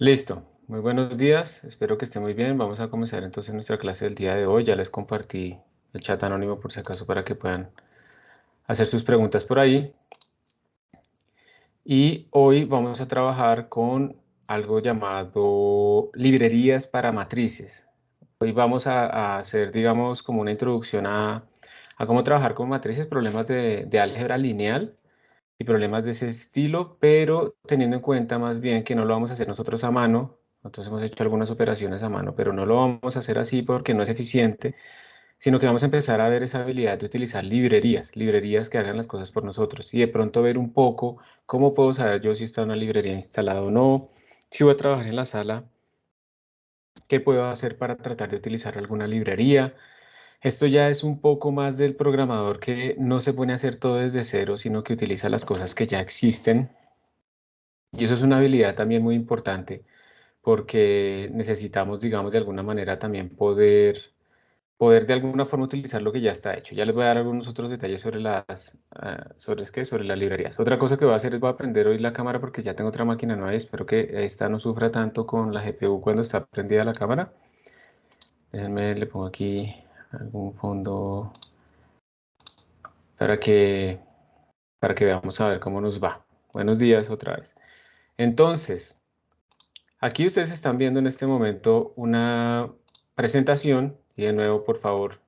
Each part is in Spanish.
Listo, muy buenos días, espero que esté muy bien. Vamos a comenzar entonces nuestra clase del día de hoy. Ya les compartí el chat anónimo por si acaso para que puedan hacer sus preguntas por ahí. Y hoy vamos a trabajar con algo llamado librerías para matrices. Hoy vamos a hacer, digamos, como una introducción a cómo trabajar con matrices, problemas de álgebra lineal y problemas de ese estilo, pero teniendo en cuenta más bien que no lo vamos a hacer nosotros a mano. Nosotros hemos hecho algunas operaciones a mano, pero no lo vamos a hacer así porque no es eficiente, sino que vamos a empezar a ver esa habilidad de utilizar librerías que hagan las cosas por nosotros y de pronto ver un poco cómo puedo saber yo si está una librería instalada o no, si voy a trabajar en la sala, qué puedo hacer para tratar de utilizar alguna librería. Esto ya es un poco más del programador que no se pone a hacer todo desde cero, sino que utiliza las cosas que ya existen. Y eso es una habilidad también muy importante porque necesitamos, digamos, de alguna manera también poder de alguna forma utilizar lo que ya está hecho. Ya les voy a dar algunos otros detalles sobre sobre las librerías. Otra cosa que voy a hacer es voy a prender hoy la cámara porque ya tengo otra máquina nueva y espero que esta no sufra tanto con la GPU cuando está prendida la cámara. Déjenme, le pongo aquí algún fondo para que, para que veamos a ver cómo nos va. Buenos días otra vez. Entonces, aquí ustedes están viendo en este momento una presentación y de nuevo, por favor,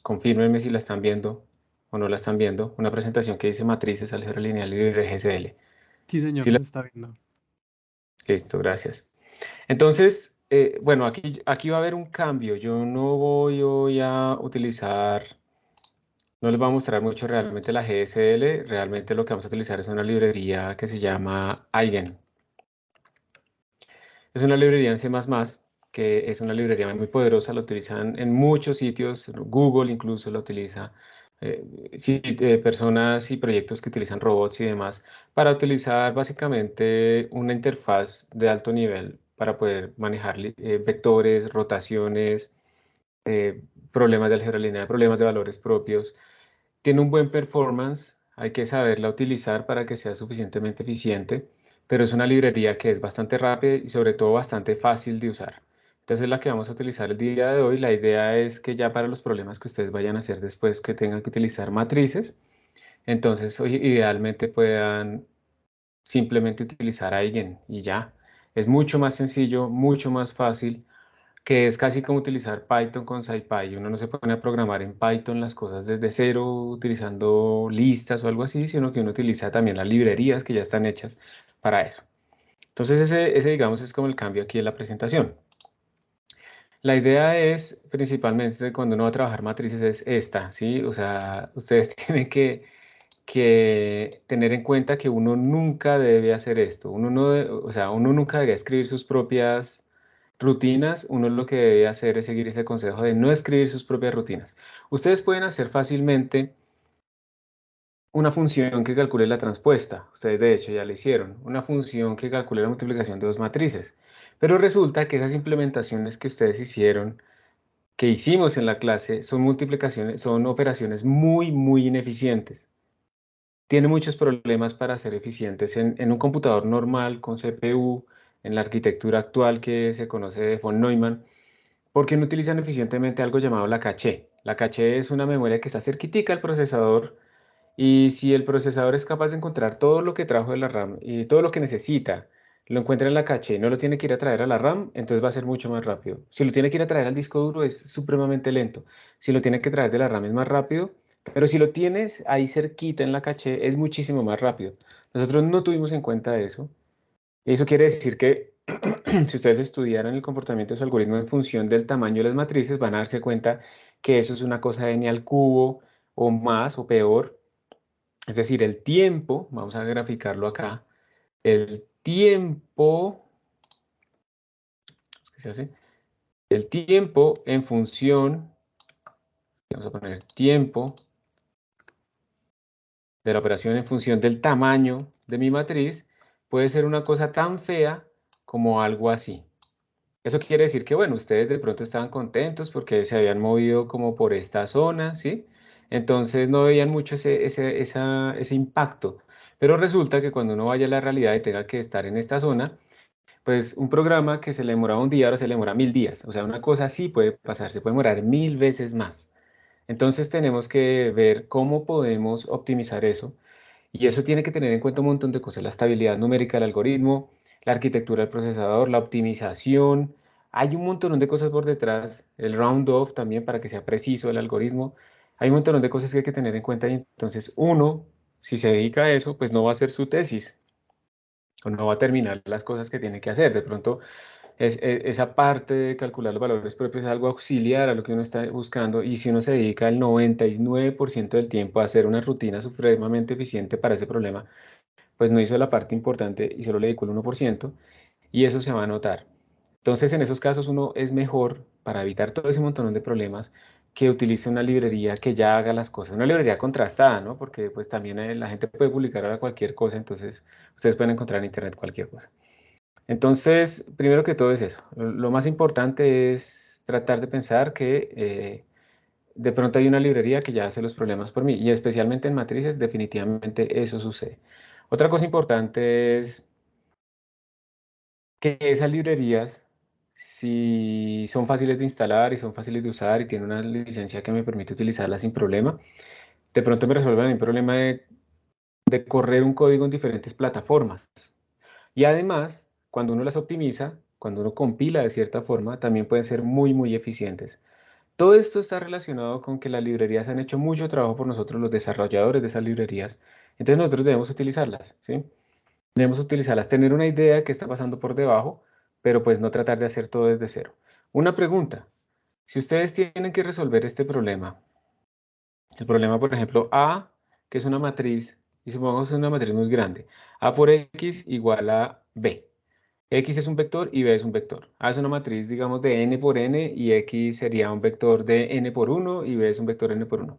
confírmenme si la están viendo o no la están viendo. Una presentación que dice matrices, álgebra lineal y GCL. Sí, señor, ¿Sí se está viendo. Listo, gracias. Entonces, bueno, aquí va a haber un cambio. Yo no voy hoy a utilizar, no les voy a mostrar mucho realmente la GSL. Realmente lo que vamos a utilizar es una librería que se llama Eigen. Es una librería en C++, que es una librería muy poderosa, la utilizan en muchos sitios, Google incluso la utiliza, personas y proyectos que utilizan robots y demás, para utilizar básicamente una interfaz de alto nivel para poder manejar vectores, rotaciones, eh, problemas de álgebra lineal, problemas de valores propios. Tiene un buen performance, hay que saberla utilizar para que sea suficientemente eficiente, pero es una librería que es bastante rápida y sobre todo bastante fácil de usar. Entonces es la que vamos a utilizar el día de hoy. La idea es que ya para los problemas que ustedes vayan a hacer después que tengan que utilizar matrices, entonces hoy idealmente puedan simplemente utilizar Eigen y ya. Es mucho más sencillo, mucho más fácil, que es casi como utilizar Python con SciPy. Uno no se pone a programar en Python las cosas desde cero utilizando listas o algo así, sino que uno utiliza también las librerías que ya están hechas para eso. Entonces ese digamos es como el cambio aquí en la presentación. La idea es principalmente cuando uno va a trabajar matrices es esta, ¿sí? O sea, ustedes tienen que tener en cuenta que uno nunca debe hacer esto. Uno no, o sea, uno nunca debería escribir sus propias rutinas. Uno lo que debe hacer es seguir ese consejo de no escribir sus propias rutinas. Ustedes pueden hacer fácilmente una función que calcule la transpuesta. Ustedes de hecho ya la hicieron. Una función que calcule la multiplicación de dos matrices. Pero resulta que esas implementaciones que ustedes hicieron, que hicimos en la clase, son multiplicaciones, son operaciones muy ineficientes. Tiene muchos problemas para ser eficientes en un computador normal con CPU, en la arquitectura actual que se conoce de von Neumann, porque no utilizan eficientemente algo llamado la caché. La caché es una memoria que está cerquitica al procesador y si el procesador es capaz de encontrar todo lo que trajo de la RAM y todo lo que necesita, lo encuentra en la caché y no lo tiene que ir a traer a la RAM, entonces va a ser mucho más rápido. Si lo tiene que ir a traer al disco duro es supremamente lento. Si lo tiene que traer de la RAM es más rápido, pero si lo tienes ahí cerquita en la caché es muchísimo más rápido. Nosotros no tuvimos en cuenta eso. Y eso quiere decir que si ustedes estudiaran el comportamiento de su algoritmo en función del tamaño de las matrices, van a darse cuenta que eso es una cosa de n al cubo o más o peor. Es decir, el tiempo, vamos a graficarlo acá, el tiempo, ¿qué se hace? El tiempo en función, vamos a poner tiempo de la operación en función del tamaño de mi matriz, puede ser una cosa tan fea como algo así. Eso quiere decir que, bueno, ustedes de pronto estaban contentos porque se habían movido como por esta zona, ¿sí? Entonces no veían mucho ese impacto. Pero resulta que cuando uno vaya a la realidad y tenga que estar en esta zona, pues un programa que se le demoraba un día ahora se le demora 1000 días. O sea, una cosa así puede pasar, se puede demorar 1000 veces más. Entonces tenemos que ver cómo podemos optimizar eso. Y eso tiene que tener en cuenta un montón de cosas, la estabilidad numérica del algoritmo, la arquitectura del procesador, la optimización. Hay un montón de cosas por detrás, el round off también para que sea preciso el algoritmo. Hay un montón de cosas que hay que tener en cuenta y entonces uno, si se dedica a eso, pues no va a hacer su tesis o no va a terminar las cosas que tiene que hacer. De pronto esa parte de calcular los valores propios es algo auxiliar a lo que uno está buscando y si uno se dedica el 99% del tiempo a hacer una rutina supremamente eficiente para ese problema, pues no hizo la parte importante y solo le dedicó el 1% y eso se va a notar. Entonces, en esos casos uno es mejor, para evitar todo ese montón de problemas, que utilice una librería que ya haga las cosas, una librería contrastada, ¿no? Porque pues también la gente puede publicar ahora cualquier cosa, entonces ustedes pueden encontrar en internet cualquier cosa. Entonces, primero que todo es eso. Lo más importante es tratar de pensar que de pronto hay una librería que ya hace los problemas por mí y especialmente en matrices, definitivamente eso sucede. Otra cosa importante es que esas librerías, si son fáciles de instalar y son fáciles de usar y tienen una licencia que me permite utilizarlas sin problema, de pronto me resuelven el problema de correr un código en diferentes plataformas. Y además, cuando uno las optimiza, cuando uno compila de cierta forma, también pueden ser muy, muy eficientes. Todo esto está relacionado con que las librerías han hecho mucho trabajo por nosotros, los desarrolladores de esas librerías. Entonces nosotros debemos utilizarlas, ¿sí? Debemos utilizarlas, tener una idea de qué está pasando por debajo, pero pues no tratar de hacer todo desde cero. Una pregunta, si ustedes tienen que resolver este problema, el problema, por ejemplo, A, que es una matriz, y supongamos que es una matriz muy grande, A por X igual a B. X es un vector y B es un vector. A es una matriz, digamos, de n por n y X sería un vector de n por 1 y B es un vector n por 1.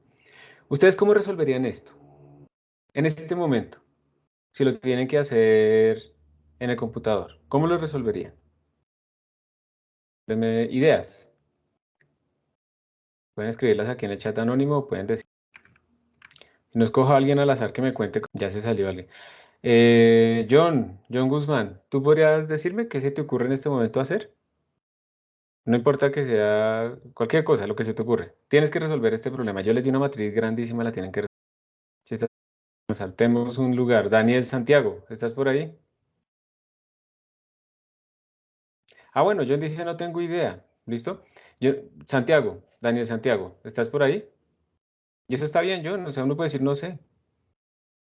¿Ustedes cómo resolverían esto en este momento? Si lo tienen que hacer en el computador, ¿cómo lo resolverían? Denme ideas. Pueden escribirlas aquí en el chat anónimo o pueden decir. Si no escojo a alguien al azar que me cuente, ya se salió alguien. John Guzmán, ¿tú podrías decirme qué se te ocurre en este momento hacer? No importa que sea cualquier cosa, lo que se te ocurre. Tienes que resolver este problema. Yo les di una matriz grandísima, la tienen que resolver. Si nos saltemos un lugar. Daniel Santiago, ¿estás por ahí? Ah, bueno, John dice no tengo idea. ¿Listo? Santiago, Daniel Santiago, ¿estás por ahí? Y eso está bien, John. O sea, uno puede decir no sé.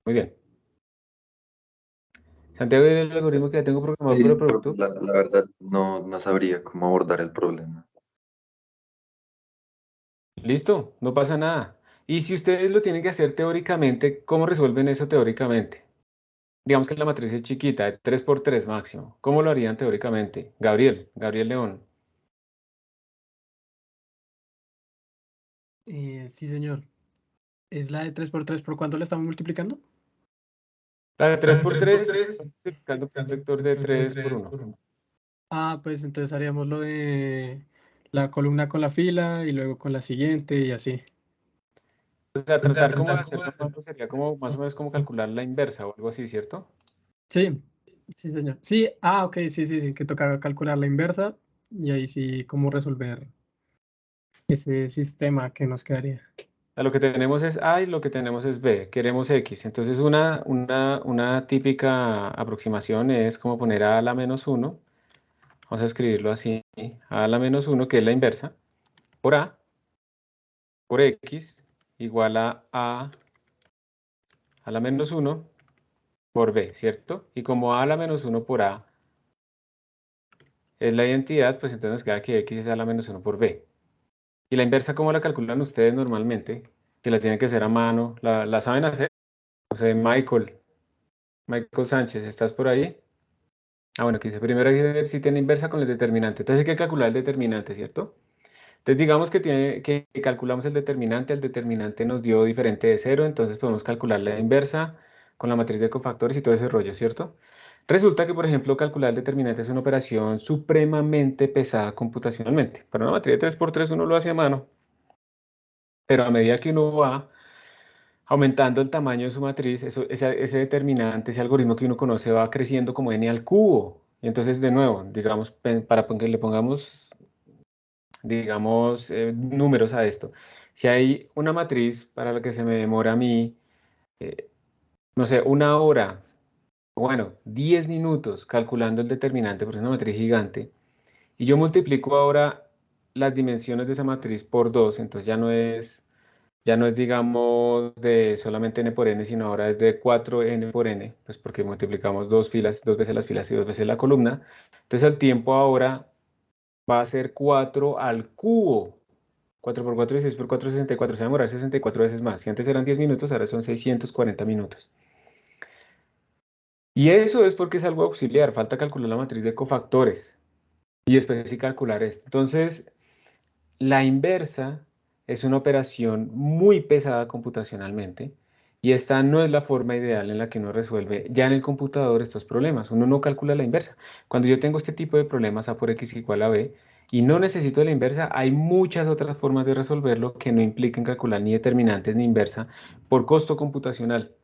Muy bien. Santiago, el algoritmo que ya tengo programado por Sí, el pero producto. la verdad no sabría cómo abordar el problema. Listo, no pasa nada. Y si ustedes lo tienen que hacer teóricamente, ¿cómo resuelven eso teóricamente? Digamos que la matriz es chiquita, de 3 por 3 máximo. ¿Cómo lo harían teóricamente? Gabriel León. Sí, señor. ¿Es la de 3 por 3 por cuánto la estamos multiplicando? La de La 3 de por 3 por 3, 3, multiplicando por un multiplicando vector por un de vector de 3 por 3 1. por 1. Ah, pues entonces haríamos lo de la columna con la fila y luego con la siguiente y así. O sea, O sea, tratar como de tratar como de hacerlo hacer. manual sería como más o menos como calcular la inversa o algo así, ¿cierto? Sí, sí, señor. Sí, ok, sí, sí, sí, que toca calcular la inversa y ahí sí, cómo resolver ese sistema que nos quedaría. O sea, lo que tenemos es A y lo que tenemos es B. Queremos X. Entonces, una típica aproximación es como poner A a la menos 1. Vamos a escribirlo así. A a la menos 1, que es la inversa, por A, por X, igual a la menos 1 por B, ¿cierto? Y como A a la menos 1 por A es la identidad, pues entonces nos queda que X es A a la menos 1 por B. Y la inversa, ¿cómo la calculan ustedes normalmente? Si la tienen que hacer a mano, ¿la saben hacer? No sé, Michael Sánchez, ¿estás por ahí? Ah, bueno, que dice, primero hay que ver si tiene inversa con el determinante. Entonces hay que calcular el determinante, ¿cierto? Entonces digamos que calculamos el determinante nos dio diferente de cero, entonces podemos calcular la inversa con la matriz de cofactores y todo ese rollo, ¿cierto? Resulta que, por ejemplo, calcular el determinante es una operación supremamente pesada computacionalmente. Para una matriz de 3 por 3 uno lo hace a mano, pero a medida que uno va aumentando el tamaño de su matriz, ese determinante, ese algoritmo que uno conoce va creciendo como n al cubo. Y entonces, de nuevo, digamos, para que le pongamos, digamos, números a esto. Si hay una matriz para la que se me demora a mí, no sé, 1 hora, bueno, 10 minutos calculando el determinante, porque es una matriz gigante, y yo multiplico ahora las dimensiones de esa matriz por 2, entonces ya no es, digamos, de solamente n por n, sino ahora es de 4n por n, pues porque multiplicamos 2 filas, 2 veces las filas y 2 veces la columna. Entonces el tiempo ahora va a ser 4 al cubo. 4 por 4 y 6 por 4, 64. Se va a demorar 64 veces más. Si antes eran 10 minutos, ahora son 640 minutos. Y eso es porque es algo auxiliar. Falta calcular la matriz de cofactores. Y después sí calcular esto. Entonces, la inversa es una operación muy pesada computacionalmente y esta no es la forma ideal en la que uno resuelve ya en el computador estos problemas. Uno no calcula la inversa. Cuando yo tengo este tipo de problemas A por X igual a B y no necesito la inversa, hay muchas otras formas de resolverlo que no impliquen calcular ni determinantes ni inversa por costo computacional.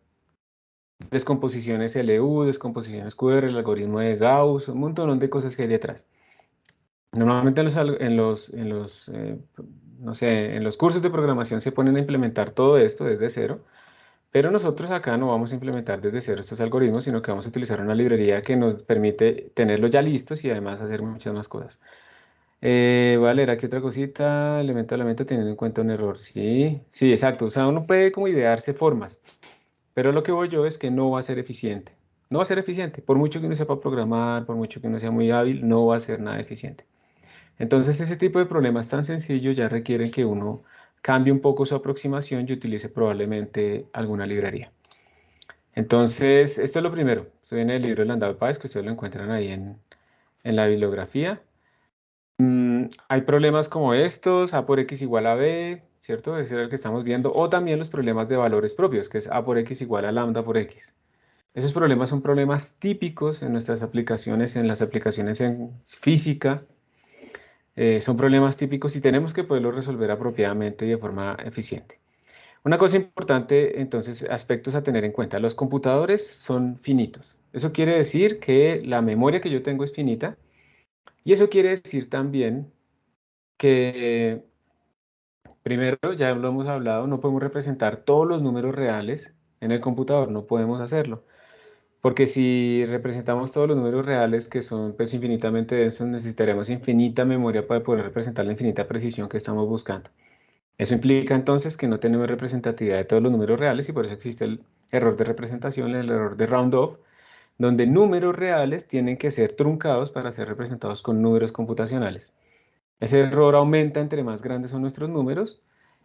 Descomposiciones LU, descomposiciones QR, el algoritmo de Gauss, un montón de cosas que hay detrás. Normalmente no sé, en los cursos de programación se ponen a implementar todo esto desde cero, pero nosotros acá no vamos a implementar desde cero estos algoritmos, sino que vamos a utilizar una librería que nos permite tenerlos ya listos y además hacer muchas más cosas. Voy a leer aquí otra cosita, elemento a elemento teniendo en cuenta un error. Sí, sí, exacto. O sea, uno puede como idearse formas, pero lo que voy yo es que no va a ser eficiente. No va a ser eficiente. Por mucho que uno sepa programar, por mucho que uno sea muy hábil, no va a ser nada eficiente. Entonces, ese tipo de problemas tan sencillos ya requieren que uno cambie un poco su aproximación y utilice probablemente alguna librería. Entonces, esto es lo primero. Esto viene del libro de Landau y Páez, que ustedes lo encuentran ahí en la bibliografía. Hay problemas como estos, A por X igual a B, ¿cierto? Ese era el que estamos viendo. O también los problemas de valores propios, que es A por X igual a lambda por X. Esos problemas son problemas típicos en nuestras aplicaciones, en las aplicaciones en física. Son problemas típicos y tenemos que poderlos resolver apropiadamente y de forma eficiente. Una cosa importante, entonces, aspectos a tener en cuenta. Los computadores son finitos. Eso quiere decir que la memoria que yo tengo es finita y eso quiere decir también que, primero, ya lo hemos hablado, no podemos representar todos los números reales en el computador, no podemos hacerlo. Porque si representamos todos los números reales que son pues, infinitamente densos, necesitaremos infinita memoria para poder representar la infinita precisión que estamos buscando. Eso implica entonces que no tenemos representatividad de todos los números reales y por eso existe el error de representación, el error de round off, donde números reales tienen que ser truncados para ser representados con números computacionales. Ese error aumenta entre más grandes son nuestros números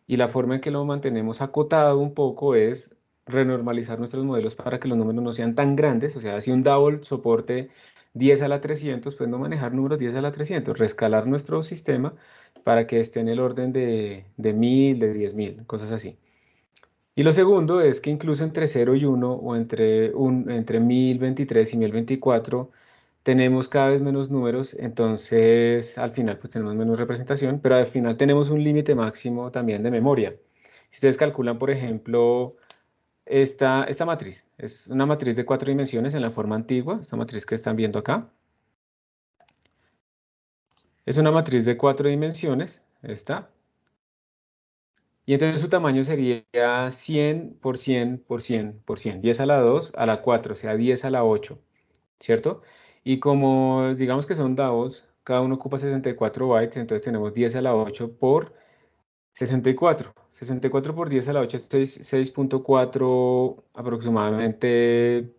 y la forma en que lo mantenemos acotado un poco es renormalizar nuestros modelos para que los números no sean tan grandes. O sea, si un double soporte 10 a la 300, pues no manejar números 10 a la 300, rescalar nuestro sistema para que esté en el orden de 1000, de 10.000, cosas así. Y lo segundo es que incluso entre 0 y 1 o entre 1023 y 1024 tenemos cada vez menos números, entonces al final pues tenemos menos representación, pero al final tenemos un límite máximo también de memoria. Si ustedes calculan, por ejemplo, esta matriz, es una matriz de 4 dimensiones en la forma antigua, esta matriz que están viendo acá. Es una matriz de 4 dimensiones, esta. Y entonces su tamaño sería 100 por 100 por 100 por 100, 10 a la 2 a la 4, o sea, 10 a la 8, ¿cierto? Y como digamos que son DAOs, cada uno ocupa 64 bytes, entonces tenemos 10 a la 8 por 64. 64 por 10 a la 8 es 6.4 aproximadamente,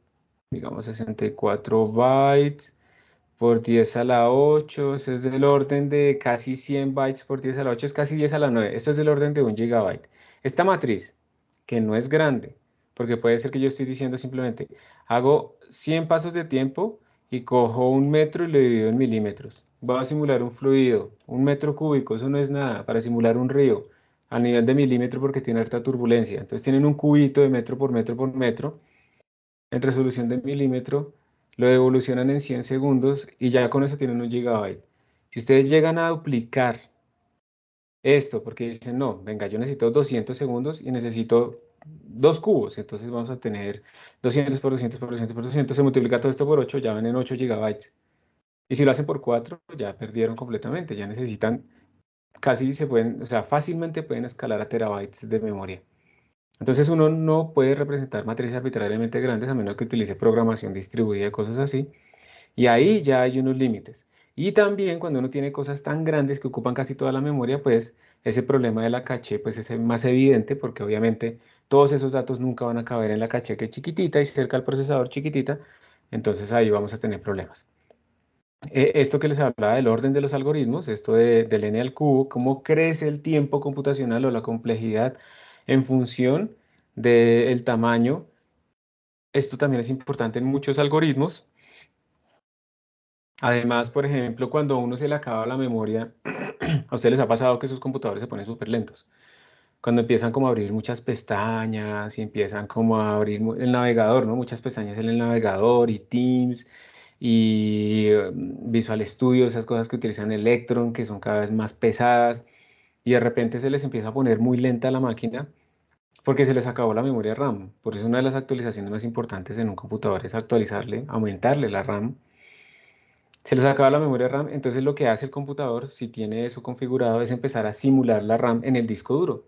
digamos 64 bytes por 10 a la 8, eso es del orden de casi 100 bytes por 10 a la 8, es casi 10 a la 9, esto es del orden de 1 gigabyte. Esta matriz, que no es grande, porque puede ser que yo estoy diciendo simplemente, hago 100 pasos de tiempo y cojo 1 metro y lo divido en milímetros. Voy a simular un fluido, 1 metro cúbico, eso no es nada, para simular un río, a nivel de milímetro porque tiene harta turbulencia. Entonces tienen un cubito de metro por metro por metro, en resolución de milímetro, lo evolucionan en 100 segundos y ya con eso tienen 1 gigabyte. Si ustedes llegan a duplicar esto, porque dicen, no, venga, yo necesito 200 segundos y necesito 2 cubos, entonces vamos a tener 200 por 200 por 200 por 200, se multiplica todo esto por 8, ya van en 8 gigabytes. Y si lo hacen por 4, ya perdieron completamente, ya necesitan, casi se pueden, o sea, fácilmente pueden escalar a terabytes de memoria. Entonces uno no puede representar matrices arbitrariamente grandes a menos que utilice programación distribuida y cosas así. Y ahí ya hay unos límites. Y también cuando uno tiene cosas tan grandes que ocupan casi toda la memoria, pues ese problema de la caché pues es más evidente porque obviamente todos esos datos nunca van a caber en la caché que es chiquitita y cerca al procesador chiquitita. Entonces ahí vamos a tener problemas. Esto que les hablaba del orden de los algoritmos, esto del n al cubo, cómo crece el tiempo computacional o la complejidad en función del tamaño. Esto también es importante en muchos algoritmos. Además, por ejemplo, cuando a uno se le acaba la memoria, a ustedes les ha pasado que sus computadores se ponen súper lentos. Cuando empiezan como a abrir muchas pestañas y empiezan como a abrir el navegador, ¿no? Muchas pestañas en el navegador y Teams y Visual Studio, esas cosas que utilizan Electron, que son cada vez más pesadas, y de repente se les empieza a poner muy lenta la máquina porque se les acabó la memoria RAM. Por eso una de las actualizaciones más importantes en un computador es actualizarle, aumentarle la RAM. Se les acaba la memoria RAM, entonces lo que hace el computador, si tiene eso configurado, es empezar a simular la RAM en el disco duro.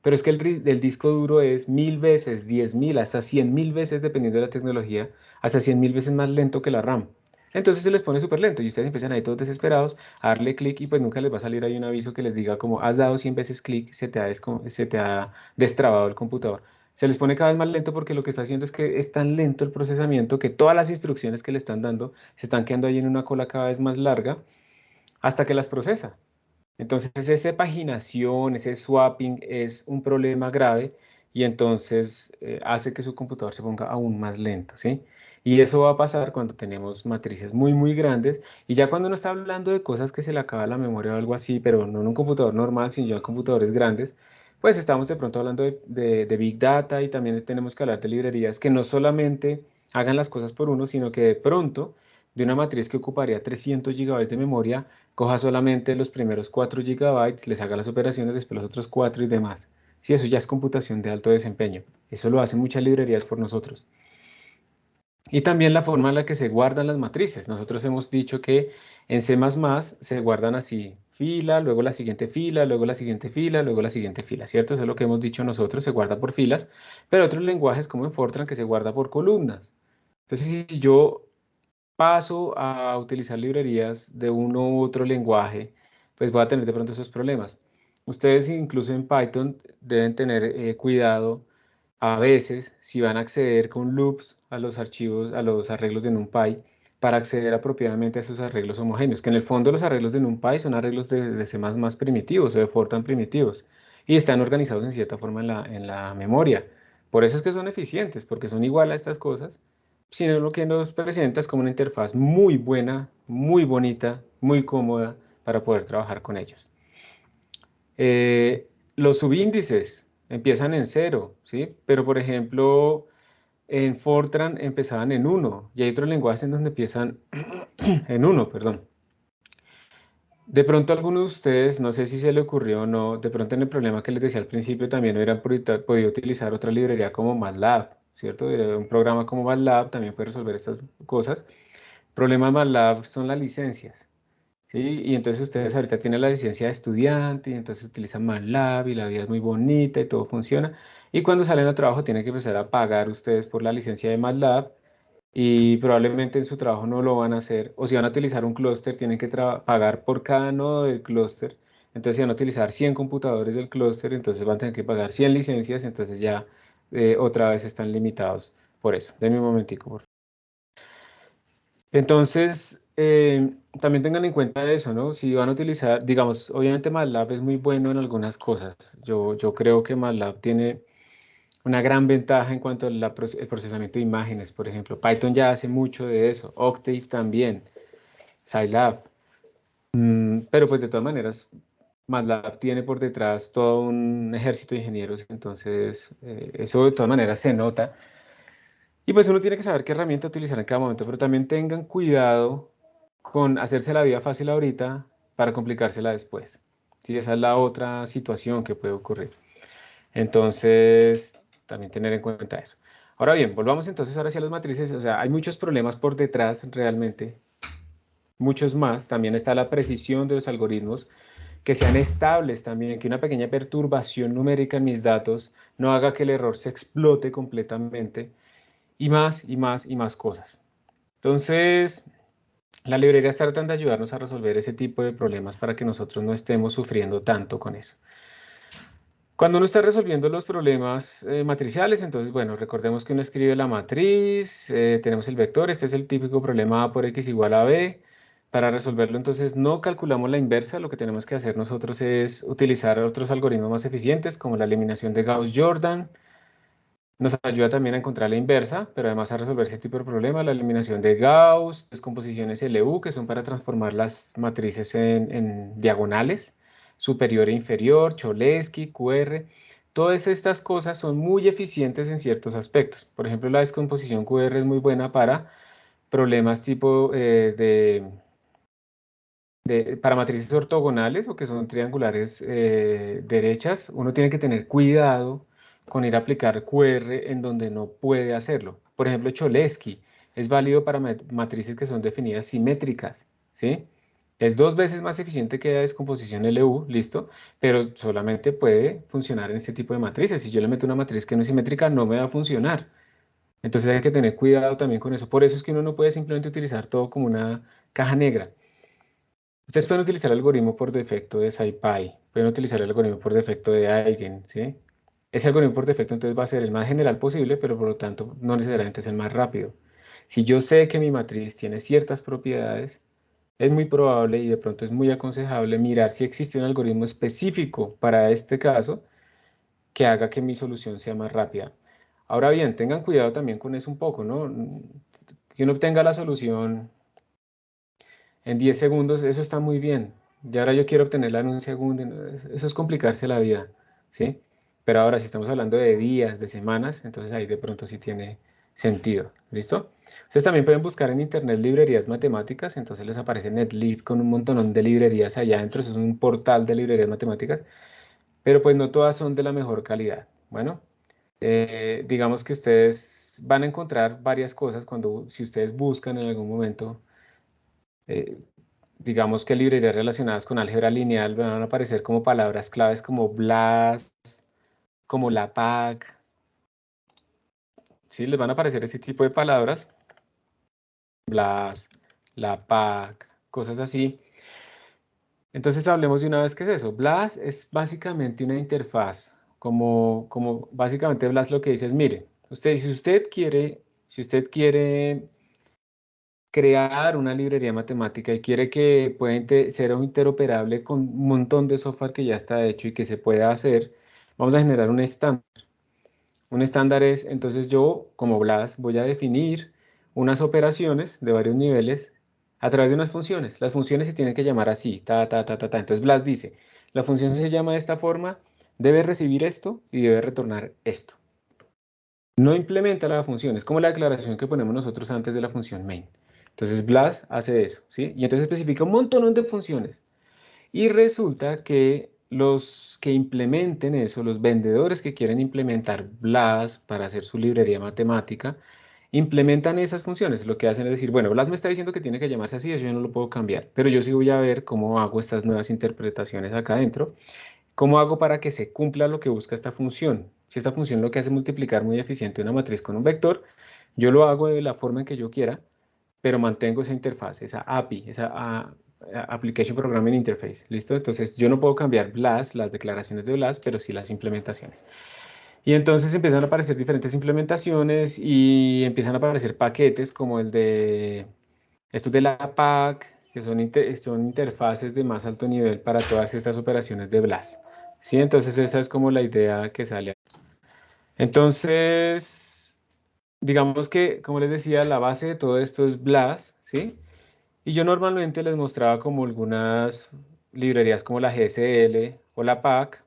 Pero es que el disco duro es 1000 veces, 10.000, hasta 100.000 veces, dependiendo de la tecnología, hasta 100.000 veces más lento que la RAM. Entonces se les pone súper lento y ustedes empiezan ahí todos desesperados a darle clic y pues nunca les va a salir ahí un aviso que les diga como has dado 100 veces clic, se te ha destrabado el computador. Se les pone cada vez más lento porque lo que está haciendo es que es tan lento el procesamiento que todas las instrucciones que le están dando se están quedando ahí en una cola cada vez más larga hasta que las procesa. Entonces, esa paginación, ese swapping es un problema grave y entonces hace que su computador se ponga aún más lento, ¿sí? Y eso va a pasar cuando tenemos matrices muy, muy grandes y ya cuando uno está hablando de cosas que se le acaba la memoria o algo así, pero no en un computador normal, sino ya en computadores grandes, pues estamos de pronto hablando de Big Data y también tenemos que hablar de librerías que no solamente hagan las cosas por uno, sino que de pronto de una matriz que ocuparía 300 gigabytes de memoria, coja solamente los primeros 4 gigabytes, les haga las operaciones, después los otros 4 y demás. Sí, eso ya es computación de alto desempeño. Eso lo hacen muchas librerías por nosotros. Y también la forma en la que se guardan las matrices. Nosotros hemos dicho que en C++ se guardan así, fila, luego la siguiente fila, luego la siguiente fila, luego la siguiente fila, ¿cierto? Eso es lo que hemos dicho nosotros, se guarda por filas, pero otros lenguajes como en Fortran que se guarda por columnas. Entonces, si yo paso a utilizar librerías de uno u otro lenguaje, pues voy a tener de pronto esos problemas. Ustedes incluso en Python deben tener cuidado a veces si van a acceder con loops a los archivos, a los arreglos de NumPy, para acceder apropiadamente a esos arreglos homogéneos, que en el fondo los arreglos de NumPy son arreglos de C++ primitivos o de Fortran primitivos y están organizados en cierta forma en la memoria. Por eso es que son eficientes, porque son igual a estas cosas, sino lo que nos presenta es como una interfaz muy buena, muy bonita, muy cómoda para poder trabajar con ellos. Los subíndices empiezan en 0, ¿sí? Pero por ejemplo, en Fortran empezaban en 1 y hay otros lenguajes en donde empiezan en 1, perdón. De pronto a alguno de ustedes, no sé si se le ocurrió o no, de pronto en el problema que les decía al principio también hubieran podido utilizar otra librería como MATLAB, ¿cierto? Un programa como MATLAB también puede resolver estas cosas. Problema de MATLAB son las licencias, ¿sí? Y entonces ustedes ahorita tienen la licencia de estudiante y entonces utilizan MATLAB y la vida es muy bonita y todo funciona. Y cuando salen a trabajo tienen que empezar a pagar ustedes por la licencia de MATLAB y probablemente en su trabajo no lo van a hacer. O si van a utilizar un clúster, tienen que pagar por cada nodo del clúster. Entonces, si van a utilizar 100 computadores del clúster, entonces van a tener que pagar 100 licencias, entonces ya otra vez están limitados por eso. Denme un momentico, por favor. Entonces, también tengan en cuenta eso, ¿no? Si van a utilizar, digamos, obviamente MATLAB es muy bueno en algunas cosas. Yo creo que MATLAB tiene una gran ventaja en cuanto al procesamiento de imágenes, por ejemplo. Python ya hace mucho de eso, Octave también, Scilab. Pero pues de todas maneras, MATLAB tiene por detrás todo un ejército de ingenieros, entonces eso de todas maneras se nota. Y pues uno tiene que saber qué herramienta utilizar en cada momento, pero también tengan cuidado con hacerse la vida fácil ahorita para complicársela después. Sí, esa es la otra situación que puede ocurrir. Entonces, también tener en cuenta eso. Ahora bien, volvamos entonces ahora hacia las matrices. O sea, hay muchos problemas por detrás realmente muchos más. También está la precisión de los algoritmos, que sean estables también, que una pequeña perturbación numérica en mis datos no haga que el error se explote completamente, y más, y más, y más cosas. Entonces, la librería está tratando de ayudarnos a resolver ese tipo de problemas para que nosotros no estemos sufriendo tanto con eso. Cuando uno está resolviendo los problemas matriciales, entonces, bueno, recordemos que uno escribe la matriz, tenemos el vector, este es el típico problema A por X igual a B. Para resolverlo, entonces, no calculamos la inversa, lo que tenemos que hacer nosotros es utilizar otros algoritmos más eficientes, como la eliminación de Gauss-Jordan. Nos ayuda también a encontrar la inversa, pero además a resolver ese tipo de problema, la eliminación de Gauss, descomposiciones LU, que son para transformar las matrices en diagonales, superior e inferior, Cholesky, QR. Todas estas cosas son muy eficientes en ciertos aspectos. Por ejemplo, la descomposición QR es muy buena para problemas tipo para matrices ortogonales o que son triangulares derechas. Uno tiene que tener cuidado con ir a aplicar QR en donde no puede hacerlo. Por ejemplo, Cholesky es válido para matrices que son definidas simétricas, ¿sí? Es 2 veces más eficiente que la descomposición LU, listo, pero solamente puede funcionar en este tipo de matrices. Si yo le meto una matriz que no es simétrica, no me va a funcionar. Entonces hay que tener cuidado también con eso. Por eso es que uno no puede simplemente utilizar todo como una caja negra. Ustedes pueden utilizar el algoritmo por defecto de SciPy, pueden utilizar el algoritmo por defecto de Eigen, ¿sí? Ese algoritmo por defecto entonces va a ser el más general posible, pero por lo tanto no necesariamente es el más rápido. Si yo sé que mi matriz tiene ciertas propiedades, es muy probable y de pronto es muy aconsejable mirar si existe un algoritmo específico para este caso que haga que mi solución sea más rápida. Ahora bien, tengan cuidado también con eso un poco, ¿no? Que uno obtenga la solución en 10 segundos, eso está muy bien. Y ahora yo quiero obtenerla en un segundo. Eso es complicarse la vida, ¿sí? Pero ahora si estamos hablando de días, de semanas, entonces ahí de pronto sí tiene sentido. ¿Listo? Ustedes también pueden buscar en internet librerías matemáticas, entonces les aparece NetLib con un montón de librerías allá adentro. Eso es un portal de librerías matemáticas, pero pues no todas son de la mejor calidad. Bueno, digamos que ustedes van a encontrar varias cosas si ustedes buscan en algún momento. eh, digamos que librerías relacionadas con álgebra lineal van a aparecer como palabras claves como BLAS, como la PAC, ¿sí? Les van a aparecer ese tipo de palabras, BLAS, la PAC, cosas así. Entonces hablemos de una vez qué es eso. BLAS es básicamente una interfaz, como básicamente BLAS lo que dice es, mire, si usted quiere crear una librería matemática y quiere que pueda ser interoperable con un montón de software que ya está hecho y que se pueda hacer, vamos a generar un estándar. Un estándar es, entonces yo, como Blas, voy a definir unas operaciones de varios niveles a través de unas funciones. Las funciones se tienen que llamar así, ta, ta, ta, ta, ta. Entonces Blas dice, la función se llama de esta forma, debe recibir esto y debe retornar esto. No implementa la función, es como la declaración que ponemos nosotros antes de la función main. Entonces Blas hace eso, ¿sí? Y entonces especifica un montón de funciones. Y resulta que los que implementen eso, los vendedores que quieren implementar Blas para hacer su librería matemática, implementan esas funciones. Lo que hacen es decir, bueno, Blas me está diciendo que tiene que llamarse así, eso yo no lo puedo cambiar, pero yo sí voy a ver cómo hago estas nuevas interpretaciones acá adentro. ¿Cómo hago para que se cumpla lo que busca esta función? Si esta función lo que hace es multiplicar muy eficiente una matriz con un vector, yo lo hago de la forma en que yo quiera, pero mantengo esa interfaz, esa API, Application Programming Interface, ¿listo? Entonces yo no puedo cambiar BLAS, las declaraciones de BLAS, pero sí las implementaciones. Y entonces empiezan a aparecer diferentes implementaciones y empiezan a aparecer paquetes como el de estos de la PAC, que son interfaces de más alto nivel para todas estas operaciones de BLAS. ¿Sí? Entonces esa es como la idea que sale. Entonces, digamos que, como les decía, la base de todo esto es BLAS, ¿sí? Y yo normalmente les mostraba como algunas librerías como la GSL o la PAC,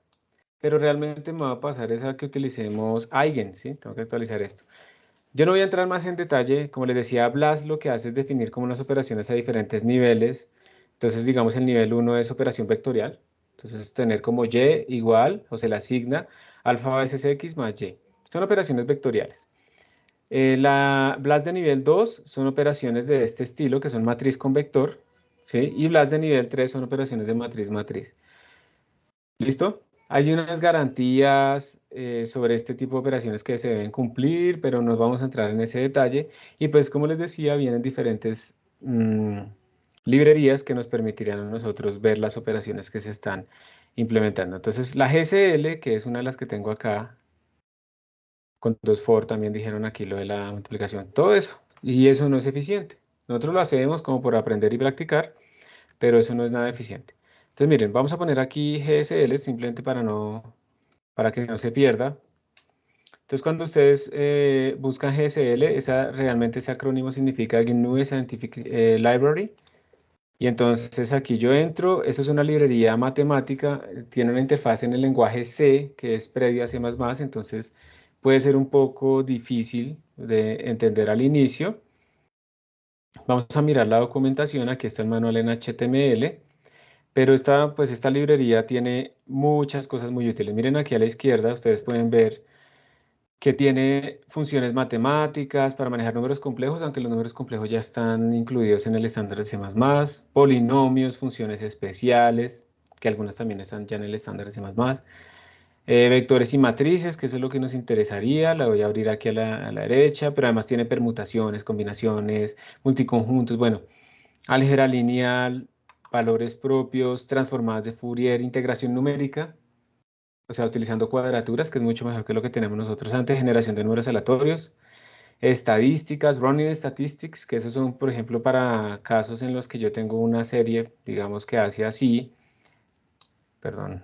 pero realmente me va a pasar es a que utilicemos Eigen, ¿sí? Tengo que actualizar esto. Yo no voy a entrar más en detalle, como les decía, BLAS lo que hace es definir como unas operaciones a diferentes niveles. Entonces, digamos, el nivel 1 es operación vectorial. Entonces, tener como Y igual, o se le asigna alfa veces X más Y. Son operaciones vectoriales. La BLAS de nivel 2 son operaciones de este estilo, que son matriz con vector. ¿sí? Y las de nivel 3 son operaciones de matriz-matriz. ¿Listo? Hay unas garantías sobre este tipo de operaciones que se deben cumplir, pero no vamos a entrar en ese detalle. Y pues, como les decía, vienen diferentes librerías que nos permitirían a nosotros ver las operaciones que se están implementando. Entonces, la GCL, que es una de las que tengo acá, con 2for también dijeron aquí lo de la multiplicación, todo eso. Y eso no es eficiente. Nosotros lo hacemos como por aprender y practicar, pero eso no es nada eficiente. Entonces, miren, vamos a poner aquí GSL simplemente para que no se pierda. Entonces, cuando ustedes buscan GSL, realmente ese acrónimo significa GNU Scientific Library. Y entonces aquí yo entro, eso es una librería matemática, tiene una interfaz en el lenguaje C, que es previo a C++, entonces puede ser un poco difícil de entender al inicio. Vamos a mirar la documentación, aquí está el manual en HTML. Pero esta librería tiene muchas cosas muy útiles. Miren aquí a la izquierda, ustedes pueden ver que tiene funciones matemáticas para manejar números complejos, aunque los números complejos ya están incluidos en el estándar de C++, polinomios, funciones especiales, que algunas también están ya en el estándar de C++, vectores y matrices, que eso es lo que nos interesaría. La voy a abrir aquí a la derecha, pero además tiene permutaciones, combinaciones, multiconjuntos, bueno. Álgebra lineal, valores propios, transformadas de Fourier, integración numérica, o sea, utilizando cuadraturas, que es mucho mejor que lo que tenemos nosotros antes, generación de números aleatorios, estadísticas, running statistics, que esos son, por ejemplo, para casos en los que yo tengo una serie, digamos que hace así, perdón.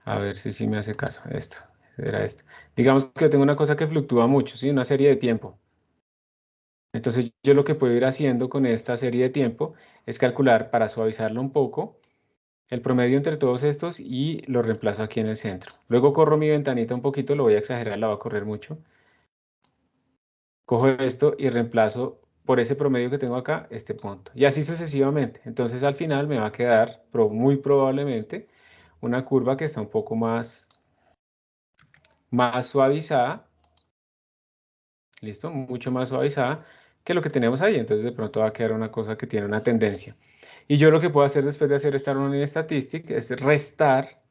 A ver si me hace caso, esto, era esto. Digamos que yo tengo una cosa que fluctúa mucho, ¿sí? Una serie de tiempo. Entonces yo lo que puedo ir haciendo con esta serie de tiempo es calcular para suavizarlo un poco el promedio entre todos estos y lo reemplazo aquí en el centro. Luego corro mi ventanita un poquito, lo voy a exagerar, la voy a correr mucho. Cojo esto y reemplazo por ese promedio que tengo acá este punto. Y así sucesivamente. Entonces al final me va a quedar muy probablemente una curva que está un poco más suavizada. ¿Listo? Mucho más suavizada que lo que tenemos ahí. Entonces de pronto va a quedar una cosa que tiene una tendencia. Y yo lo que puedo hacer después de hacer esta running statistic es restar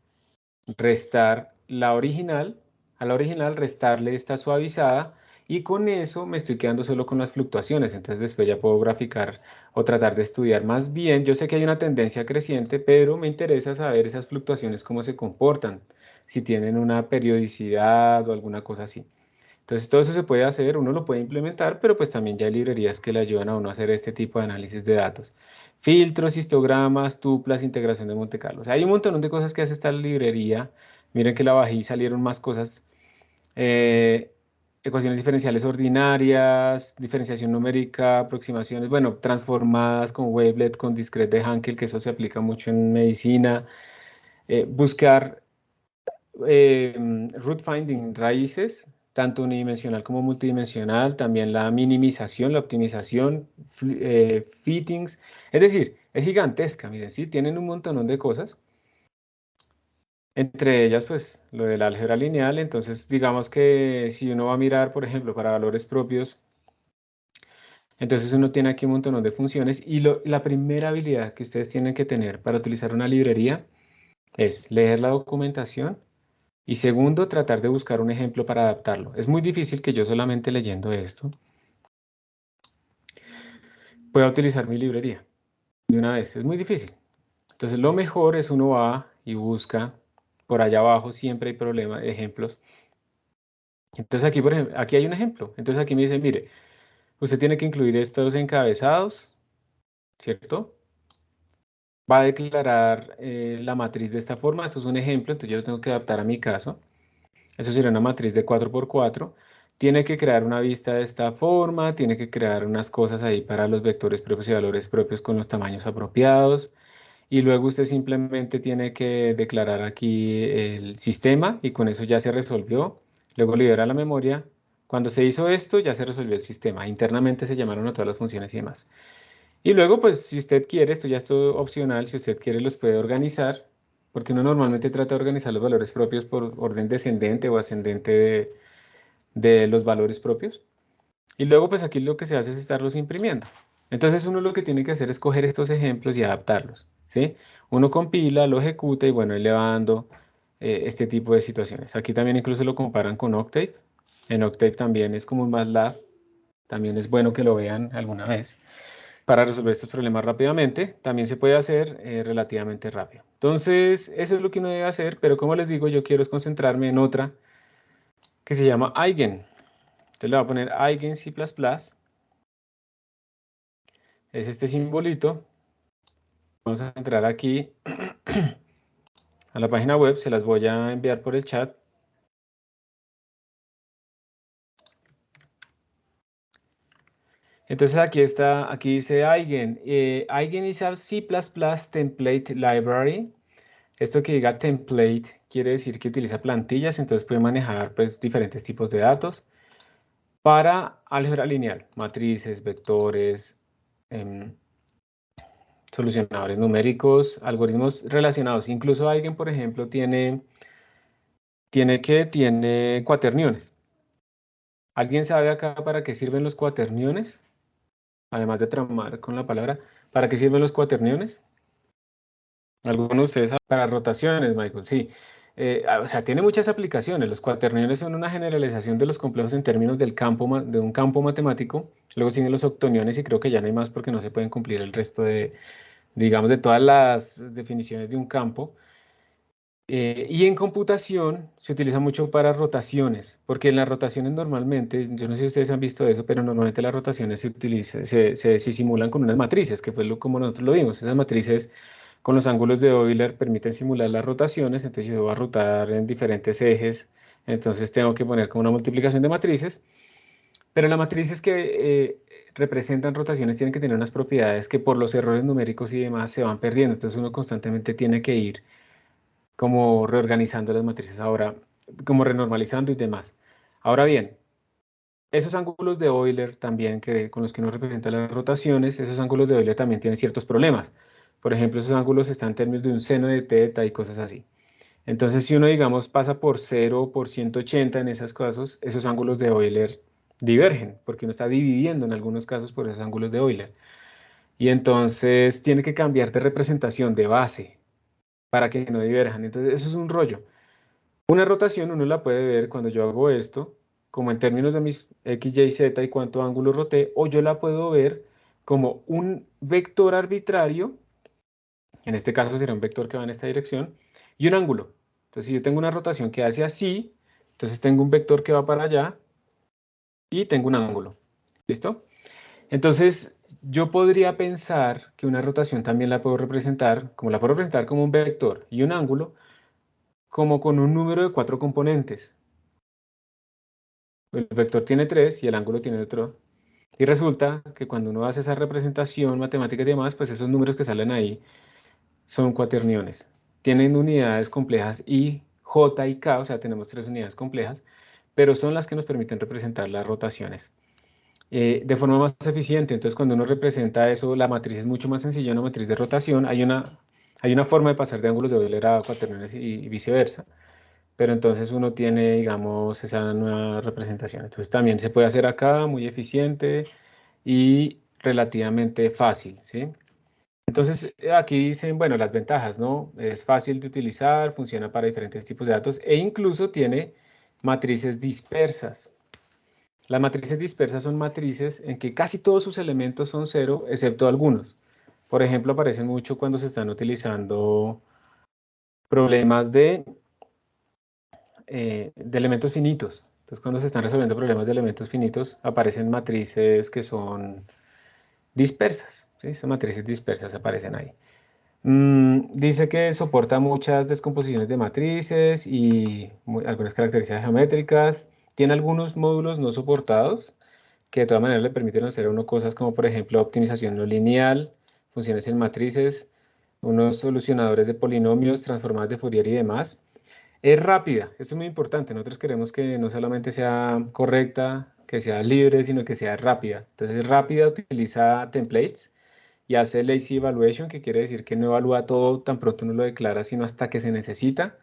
la original, a la original restarle esta suavizada y con eso me estoy quedando solo con las fluctuaciones. Entonces después ya puedo graficar o tratar de estudiar más bien. Yo sé que hay una tendencia creciente, pero me interesa saber esas fluctuaciones cómo se comportan, si tienen una periodicidad o alguna cosa así. Entonces todo eso se puede hacer, uno lo puede implementar, pero pues también ya hay librerías que le ayudan a uno a hacer este tipo de análisis de datos. Filtros, histogramas, tuplas, integración de Monte Carlo. O sea, hay un montón de cosas que hace esta librería. Miren que la bajé y salieron más cosas. Ecuaciones diferenciales ordinarias, diferenciación numérica, aproximaciones, bueno, transformadas con wavelet, con discrete de Hankel, que eso se aplica mucho en medicina. Buscar root finding, raíces, tanto unidimensional como multidimensional, también la minimización, la optimización, fittings, es decir, es gigantesca, miren, sí, tienen un montón de cosas, entre ellas, pues, lo del álgebra lineal. Entonces, digamos que si uno va a mirar, por ejemplo, para valores propios, entonces uno tiene aquí un montón de funciones y la primera habilidad que ustedes tienen que tener para utilizar una librería es leer la documentación. Y segundo, tratar de buscar un ejemplo para adaptarlo. Es muy difícil que yo solamente leyendo esto pueda utilizar mi librería de una vez. Es muy difícil. Entonces lo mejor es uno va y busca por allá abajo, siempre hay problemas, ejemplos. Entonces aquí, por ejemplo, aquí hay un ejemplo. Entonces aquí me dice, mire, usted tiene que incluir estos encabezados, ¿cierto? Va a declarar la matriz de esta forma. Esto es un ejemplo, entonces yo lo tengo que adaptar a mi caso. Eso sería una matriz de 4×4. Tiene que crear una vista de esta forma, tiene que crear unas cosas ahí para los vectores propios y valores propios con los tamaños apropiados. Y luego usted simplemente tiene que declarar aquí el sistema y con eso ya se resolvió. Luego libera la memoria. Cuando se hizo esto, ya se resolvió el sistema. Internamente se llamaron a todas las funciones y demás. Y luego, pues, si usted quiere, esto ya es todo opcional, si usted quiere los puede organizar, porque uno normalmente trata de organizar los valores propios por orden descendente o ascendente de los valores propios. Y luego pues aquí lo que se hace es estarlos imprimiendo. Entonces uno lo que tiene que hacer es coger estos ejemplos y adaptarlos, ¿sí? Uno compila, lo ejecuta y bueno, ahí le va dando este tipo de situaciones. Aquí también incluso lo comparan con Octave. En Octave también es como un MATLAB. También es bueno que lo vean alguna vez para resolver estos problemas rápidamente. También se puede hacer relativamente rápido. Entonces, eso es lo que uno debe hacer, pero como les digo, yo quiero es concentrarme en otra que se llama Eigen. Entonces le voy a poner Eigen C++. Es este simbolito. Vamos a entrar aquí a la página web, se las voy a enviar por el chat. Entonces aquí está, aquí dice Eigen. Eigen is a C++ template library. Esto que diga template quiere decir que utiliza plantillas, entonces puede manejar pues, diferentes tipos de datos para álgebra lineal, matrices, vectores, solucionadores numéricos, algoritmos relacionados. Incluso alguien, por ejemplo, tiene cuaterniones. ¿Alguien sabe acá para qué sirven los cuaterniones? Además de tramar con la palabra, ¿para qué sirven los cuaterniones? Algunos de ustedes saben, para rotaciones, Michael, sí. O sea, tiene muchas aplicaciones. Los cuaterniones son una generalización de los complejos en términos del campo, de un campo matemático. Luego siguen los octoniones y creo que ya no hay más porque no se pueden cumplir el resto de, digamos, de todas las definiciones de un campo. Y en computación se utiliza mucho para rotaciones, porque en las rotaciones normalmente, yo no sé si ustedes han visto eso, pero normalmente las rotaciones se simulan con unas matrices, que fue como nosotros lo vimos. Esas matrices con los ángulos de Euler permiten simular las rotaciones, entonces yo voy a rotar en diferentes ejes, entonces tengo que poner como una multiplicación de matrices, pero las matrices que representan rotaciones tienen que tener unas propiedades que por los errores numéricos y demás se van perdiendo, entonces uno constantemente tiene que ir como reorganizando las matrices ahora, como renormalizando y demás. Ahora bien, esos ángulos de Euler también, con los que uno representa las rotaciones, esos ángulos de Euler también tienen ciertos problemas. Por ejemplo, esos ángulos están en términos de un seno de teta y cosas así. Entonces, si uno, digamos, pasa por 0 por 180 en esos casos, esos ángulos de Euler divergen, porque uno está dividiendo en algunos casos por esos ángulos de Euler. Y entonces tiene que cambiar de representación, de base, para que no diverjan. Entonces, eso es un rollo. Una rotación uno la puede ver cuando yo hago esto, como en términos de mis x, y, z y cuánto ángulo roté, o yo la puedo ver como un vector arbitrario, en este caso será un vector que va en esta dirección, y un ángulo. Entonces, si yo tengo una rotación que hace así, entonces tengo un vector que va para allá y tengo un ángulo. ¿Listo? Entonces, yo podría pensar que una rotación también la puedo representar, como la puedo representar como un vector y un ángulo, como con un número de 4 componentes. El vector tiene 3 y el ángulo tiene otro. Y resulta que cuando uno hace esa representación matemática y demás, pues esos números que salen ahí son cuaterniones. Tienen unidades complejas I, J y K, o sea, tenemos 3 unidades complejas, pero son las que nos permiten representar las rotaciones de forma más eficiente. Entonces, cuando uno representa eso, la matriz es mucho más sencilla, una matriz de rotación. Hay una forma de pasar de ángulos de Euler a cuaterniones y viceversa. Pero entonces uno tiene, digamos, esa nueva representación. Entonces también se puede hacer acá, muy eficiente y relativamente fácil, ¿sí? Entonces aquí dicen, bueno, las ventajas, ¿no? Es fácil de utilizar, funciona para diferentes tipos de datos e incluso tiene matrices dispersas. Las matrices dispersas son matrices en que casi todos sus elementos son cero, excepto algunos. Por ejemplo, aparecen mucho cuando se están utilizando problemas de elementos finitos. Entonces, cuando se están resolviendo problemas de elementos finitos, aparecen matrices que son dispersas. ¿Sí? Son matrices dispersas aparecen ahí. Dice que soporta muchas descomposiciones de matrices y algunas características geométricas. Tiene algunos módulos no soportados que de todas maneras le permiten hacer a uno cosas como, por ejemplo, optimización no lineal, funciones en matrices, unos solucionadores de polinomios, transformadas de Fourier y demás. Es rápida, eso es muy importante. Nosotros queremos que no solamente sea correcta, que sea libre, sino que sea rápida. Entonces, rápida, utiliza templates y hace lazy evaluation, que quiere decir que no evalúa todo tan pronto uno lo declara, sino hasta que se necesita.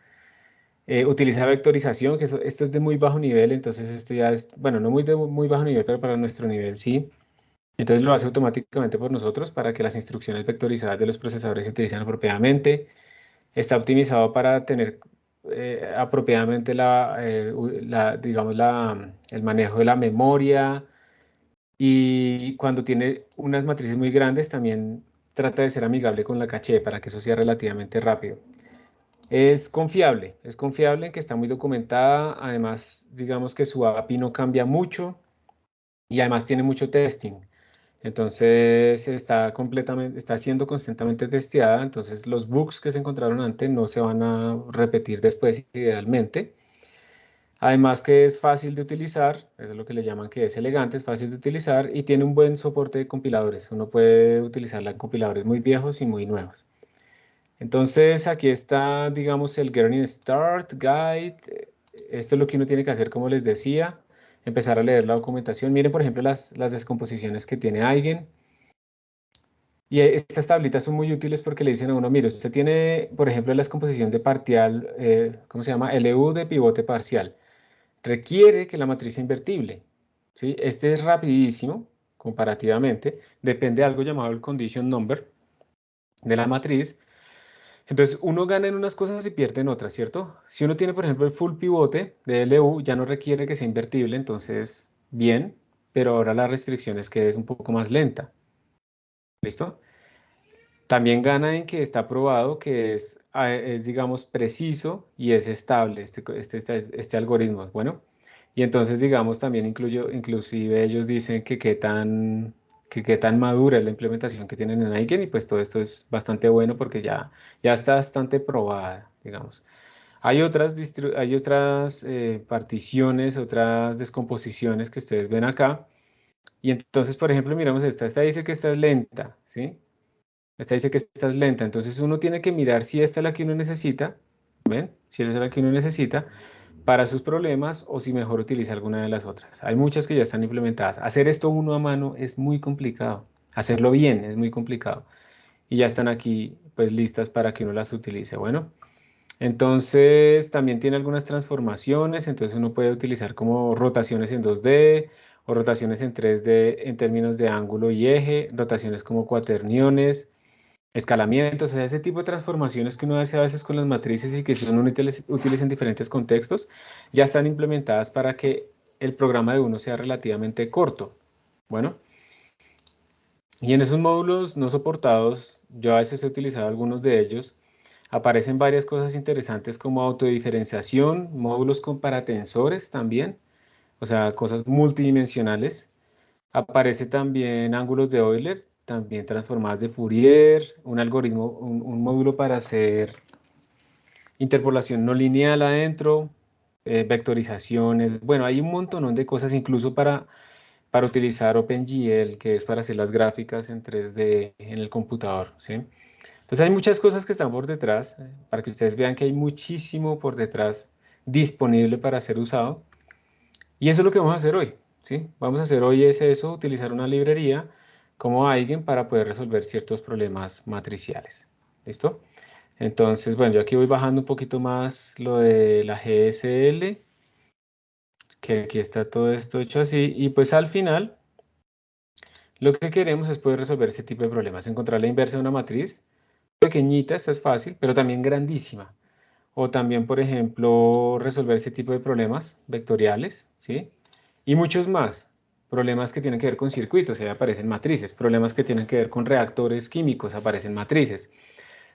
Utiliza vectorización, que esto es de muy bajo nivel, entonces esto ya es, bueno, no muy de muy bajo nivel, pero para nuestro nivel sí. Entonces lo hace automáticamente por nosotros para que las instrucciones vectorizadas de los procesadores se utilicen apropiadamente. Está optimizado para tener apropiadamente digamos, el manejo de la memoria. Y cuando tiene unas matrices muy grandes, también trata de ser amigable con la caché para que eso sea relativamente rápido. Es confiable en que está muy documentada, además digamos que su API no cambia mucho y además tiene mucho testing. Entonces está siendo constantemente testeada, entonces los bugs que se encontraron antes no se van a repetir después idealmente. Además que es fácil de utilizar, eso es lo que le llaman que es elegante, es fácil de utilizar y tiene un buen soporte de compiladores. Uno puede utilizarla en compiladores muy viejos y muy nuevos. Entonces aquí está, digamos, el Getting Start Guide. Esto es lo que uno tiene que hacer, como les decía, empezar a leer la documentación. Miren, por ejemplo, las descomposiciones que tiene Eigen. Y estas tablitas son muy útiles porque le dicen a uno, mire, usted tiene, por ejemplo, la descomposición de parcial, ¿cómo se llama? LU de pivote parcial. Requiere que la matriz sea invertible, ¿sí? Este es rapidísimo, comparativamente. Depende de algo llamado el condition number de la matriz. Entonces, uno gana en unas cosas y pierde en otras, ¿cierto? Si uno tiene, por ejemplo, el full pivote de LU, ya no requiere que sea invertible, entonces, bien, pero ahora la restricción es que es un poco más lenta. ¿Listo? También gana en que está probado que es, digamos, preciso y es estable este algoritmo. Bueno, y entonces, digamos, también inclusive ellos dicen que qué tan madura es la implementación que tienen en Eigen y pues todo esto es bastante bueno porque ya está bastante probada, digamos. Hay otras particiones, otras descomposiciones que ustedes ven acá. Y entonces, por ejemplo, miramos esta dice que esta es lenta, ¿sí? Esta dice que esta es lenta, entonces uno tiene que mirar si esta es la que uno necesita, ¿ven? Si esta es la que uno necesita para sus problemas o si mejor utiliza alguna de las otras. Hay muchas que ya están implementadas. Hacer esto uno a mano es muy complicado. Hacerlo bien es muy complicado. Y ya están aquí pues listas para que uno las utilice. Bueno, entonces también tiene algunas transformaciones, entonces uno puede utilizar como rotaciones en 2D o rotaciones en 3D en términos de ángulo y eje, rotaciones como cuaterniones, escalamientos, o sea, ese tipo de transformaciones que uno hace a veces con las matrices y que son útiles en diferentes contextos, ya están implementadas para que el programa de uno sea relativamente corto. Bueno, y en esos módulos no soportados, yo a veces he utilizado algunos de ellos, aparecen varias cosas interesantes como autodiferenciación, módulos con paratensores también, o sea, cosas multidimensionales. Aparece también ángulos de Euler, también transformadas de Fourier, un algoritmo, un módulo para hacer interpolación no lineal adentro, vectorizaciones. Bueno, hay un montón de cosas incluso para utilizar OpenGL, que es para hacer las gráficas en 3D en el computador, ¿sí? Entonces hay muchas cosas que están por detrás, para que ustedes vean que hay muchísimo por detrás disponible para ser usado. Y eso es lo que vamos a hacer hoy, ¿sí? Vamos a hacer hoy es eso, utilizar una librería como Eigen para poder resolver ciertos problemas matriciales. ¿Listo? Entonces, bueno, yo aquí voy bajando un poquito más lo de la GSL, que aquí está todo esto hecho así, y pues al final lo que queremos es poder resolver ese tipo de problemas, encontrar la inversa de una matriz pequeñita, esta es fácil, pero también grandísima. O también, por ejemplo, resolver ese tipo de problemas vectoriales, ¿sí? Y muchos más. Problemas que tienen que ver con circuitos, ahí aparecen matrices. Problemas que tienen que ver con reactores químicos, aparecen matrices,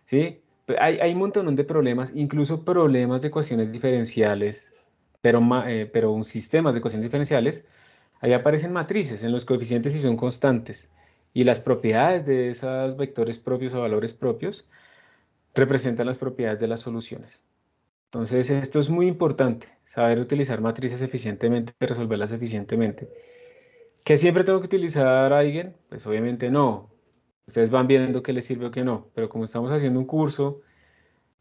¿sí? Hay un montón de problemas, incluso problemas de ecuaciones diferenciales, pero un sistema de ecuaciones diferenciales, ahí aparecen matrices en los coeficientes y son constantes. Y las propiedades de esos vectores propios o valores propios representan las propiedades de las soluciones. Entonces, esto es muy importante, saber utilizar matrices eficientemente, resolverlas eficientemente. ¿Que siempre tengo que utilizar Eigen? Pues obviamente no. Ustedes van viendo qué les sirve o qué no, pero como estamos haciendo un curso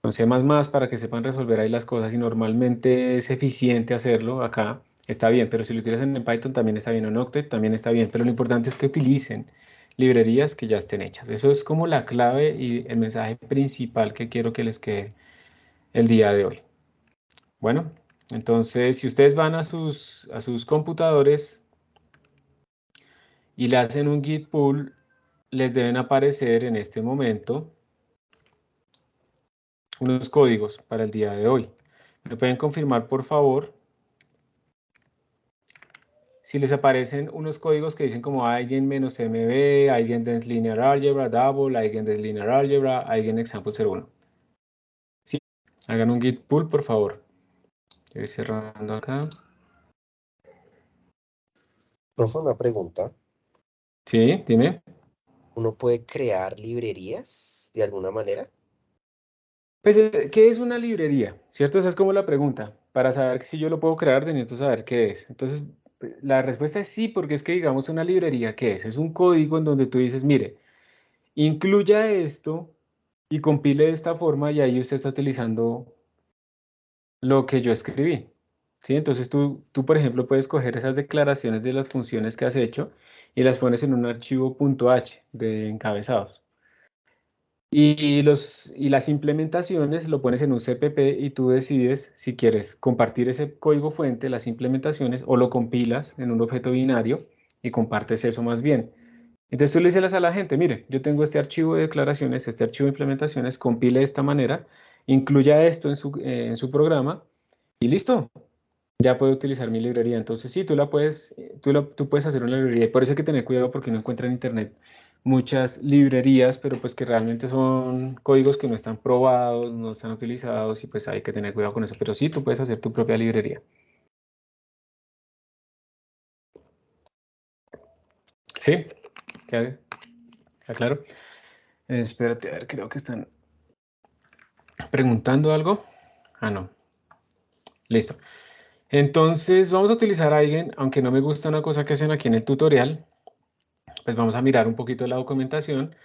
con C++ para que sepan resolver ahí las cosas y normalmente es eficiente hacerlo acá, está bien, pero si lo utilizan en Python también está bien, o en Octet también está bien, pero lo importante es que utilicen librerías que ya estén hechas. Eso es como la clave y el mensaje principal que quiero que les quede el día de hoy. Bueno, entonces si ustedes van a sus computadores y le hacen un git pull, les deben aparecer en este momento unos códigos para el día de hoy. ¿Me pueden confirmar, por favor? Si les aparecen unos códigos que dicen como eigen-mb, eigen-linear algebra, double, eigen-linear algebra, eigen-example 01. Sí, hagan un git pull, por favor. Voy a ir cerrando acá. Profe, una pregunta. Sí, dime. ¿Uno puede crear librerías de alguna manera? Pues, ¿qué es una librería? ¿Cierto? Esa es como la pregunta. Para saber si yo lo puedo crear, necesito saber qué es. Entonces, la respuesta es sí, porque es que, digamos, una librería, ¿qué es? Es un código en donde tú dices, mire, incluya esto y compile de esta forma y ahí usted está utilizando lo que yo escribí. ¿Sí? Entonces, tú, por ejemplo, puedes coger esas declaraciones de las funciones que has hecho y las pones en un archivo .h de encabezados. Y las implementaciones lo pones en un CPP y tú decides si quieres compartir ese código fuente, las implementaciones, o lo compilas en un objeto binario y compartes eso más bien. Entonces tú le dices a la gente, mire, yo tengo este archivo de declaraciones, este archivo de implementaciones, compile de esta manera, incluya esto en su programa y listo, ya puede utilizar mi librería. Entonces sí, tú puedes hacer una librería y por eso hay que tener cuidado porque uno encuentra en internet muchas librerías, pero pues que realmente son códigos que no están probados, no están utilizados y pues hay que tener cuidado con eso. Pero sí, tú puedes hacer tu propia librería. ¿Sí? ¿Queda claro? Espérate, a ver, creo que están preguntando algo. Ah, no. Listo. Entonces vamos a utilizar Eigen, aunque no me gusta una cosa que hacen aquí en el tutorial, pues vamos a mirar un poquito la documentación.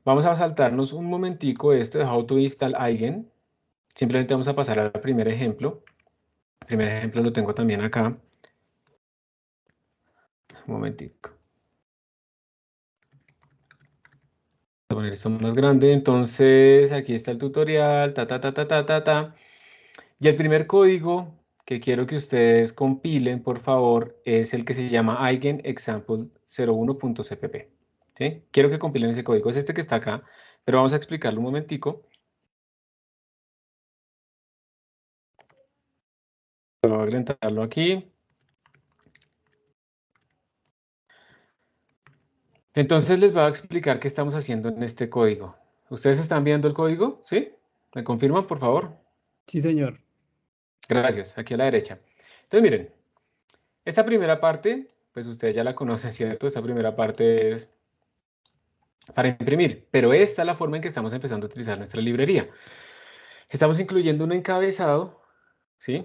Vamos a saltarnos un momentico esto de How to Install Eigen. Simplemente vamos a pasar al primer ejemplo. El primer ejemplo lo tengo también acá. Un momentico. Voy a poner esto más grande. Entonces, aquí está el tutorial. Y el primer código que quiero que ustedes compilen, por favor, es el que se llama eigenexample01.cpp. ¿Sí? Quiero que compilen ese código. Es este que está acá, pero vamos a explicarlo un momentico. Voy a agrandarlo aquí. Entonces les voy a explicar qué estamos haciendo en este código. ¿Ustedes están viendo el código? ¿Sí? ¿Me confirman, por favor? Sí, señor. Gracias, aquí a la derecha. Entonces, miren, esta primera parte, pues ustedes ya la conocen, ¿cierto? Esta primera parte es para imprimir, pero esta es la forma en que estamos empezando a utilizar nuestra librería. Estamos incluyendo un encabezado, ¿sí?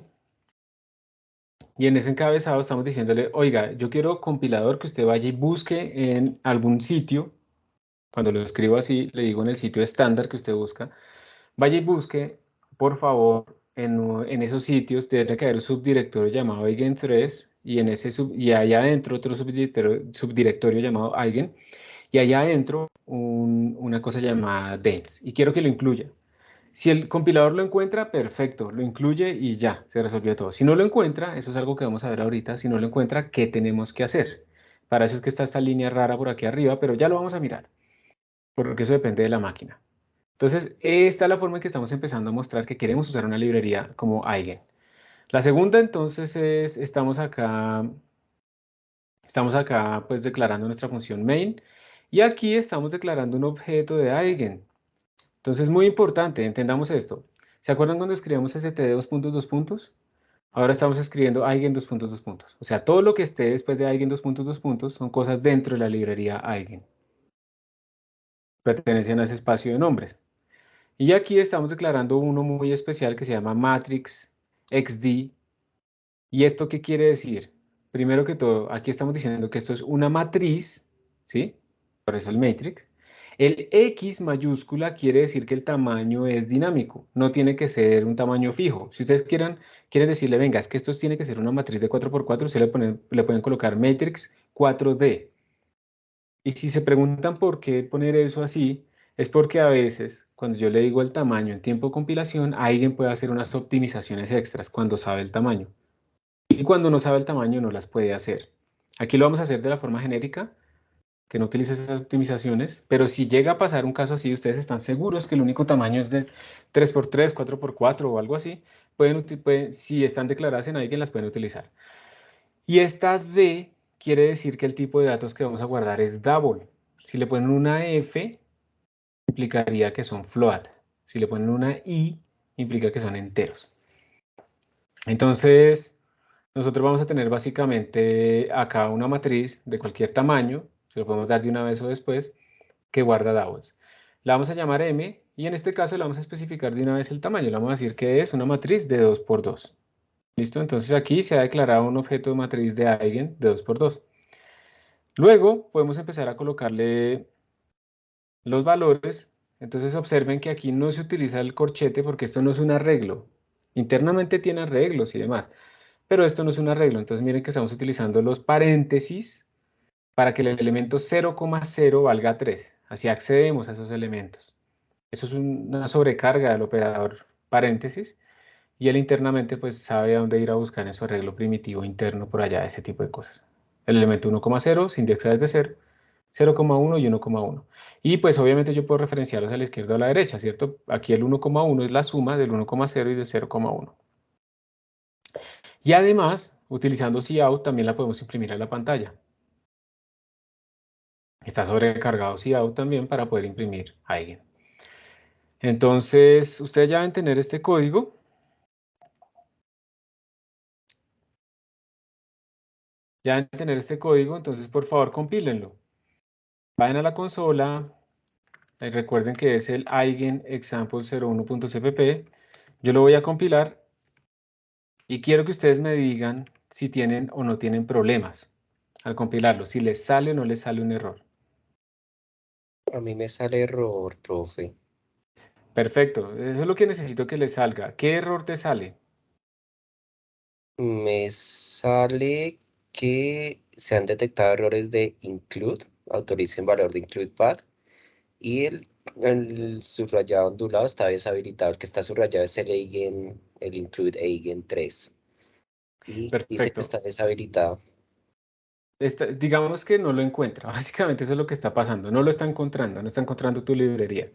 Y en ese encabezado estamos diciéndole, oiga, yo quiero compilador que usted vaya y busque en algún sitio. Cuando lo escribo así, le digo en el sitio estándar que usted busca, vaya y busque, por favor, en esos sitios tiene que haber un subdirectorio llamado eigen3 y, y allá adentro otro subdirectorio llamado eigen y allá adentro una cosa llamada dents y quiero que lo incluya. Si el compilador lo encuentra, perfecto, lo incluye y ya, se resolvió todo. Si no lo encuentra, eso es algo que vamos a ver ahorita, si no lo encuentra, ¿qué tenemos que hacer? Para eso es que está esta línea rara por aquí arriba, pero ya lo vamos a mirar, porque eso depende de la máquina. Entonces, esta es la forma en que estamos empezando a mostrar que queremos usar una librería como Eigen. La segunda, entonces, es, estamos acá pues declarando nuestra función main, y aquí estamos declarando un objeto de Eigen. Entonces, muy importante, entendamos esto. ¿Se acuerdan cuando escribíamos std 2.2 Ahora estamos escribiendo Eigen 2.2 O sea, todo lo que esté después de Eigen 2.2 son cosas dentro de la librería Eigen. Pertenecen a ese espacio de nombres. Y aquí estamos declarando uno muy especial que se llama matrix xd. ¿Y esto qué quiere decir? Primero que todo, aquí estamos diciendo que esto es una matriz, ¿sí? Por eso el matrix. El X mayúscula quiere decir que el tamaño es dinámico, no tiene que ser un tamaño fijo. Si ustedes quieren decirle, venga, es que esto tiene que ser una matriz de 4x4, ustedes le pueden colocar matrix 4D. Y si se preguntan por qué poner eso así, es porque a veces cuando yo le digo el tamaño en tiempo de compilación, alguien puede hacer unas optimizaciones extras cuando sabe el tamaño. Y cuando no sabe el tamaño, no las puede hacer. Aquí lo vamos a hacer de la forma genérica, que no utilice esas optimizaciones, pero si llega a pasar un caso así, ustedes están seguros que el único tamaño es de 3x3, 4x4 o algo así, si están declaradas en alguien, las pueden utilizar. Y esta D quiere decir que el tipo de datos que vamos a guardar es double. Si le ponen una F, implicaría que son float. Si le ponen una I, implica que son enteros. Entonces, nosotros vamos a tener básicamente acá una matriz de cualquier tamaño, se lo podemos dar de una vez o después, que guarda doubles. La vamos a llamar M y en este caso le vamos a especificar de una vez el tamaño. Le vamos a decir que es una matriz de 2x2. ¿Listo? Entonces aquí se ha declarado un objeto de matriz de eigen de 2x2. Luego podemos empezar a colocarle los valores. Entonces observen que aquí no se utiliza el corchete porque esto no es un arreglo. Internamente tiene arreglos y demás, pero esto no es un arreglo. Entonces miren que estamos utilizando los paréntesis para que el elemento 0,0 valga 3. Así accedemos a esos elementos. Eso es una sobrecarga del operador paréntesis y él internamente pues sabe a dónde ir a buscar en su arreglo primitivo interno por allá, ese tipo de cosas. El elemento 1,0 se indexa desde 0, 0,1 y 1,1. Y pues obviamente yo puedo referenciarlos a la izquierda o a la derecha, ¿cierto? Aquí el 1,1 es la suma del 1,0 y del 0,1. Y además, utilizando cout también la podemos imprimir a la pantalla. Está sobrecargado cout también para poder imprimir eigen. Entonces, ustedes ya deben tener este código. Ya deben tener este código, entonces por favor compílenlo. Vayan a la consola, recuerden que es el eigen example01.cpp. Yo lo voy a compilar y quiero que ustedes me digan si tienen o no tienen problemas al compilarlo, si les sale o no les sale un error. A mí me sale error, profe. Perfecto, eso es lo que necesito que les salga. ¿Qué error te sale? Me sale que se han detectado errores de include, autoricen valor de include path, y el subrayado ondulado está deshabilitado. El que está subrayado es el eigen, el include eigen 3. Y dice que Perfecto. está deshabilitado. Digamos que no lo encuentra, básicamente eso es lo que está pasando, no lo está encontrando, no está encontrando tu librería.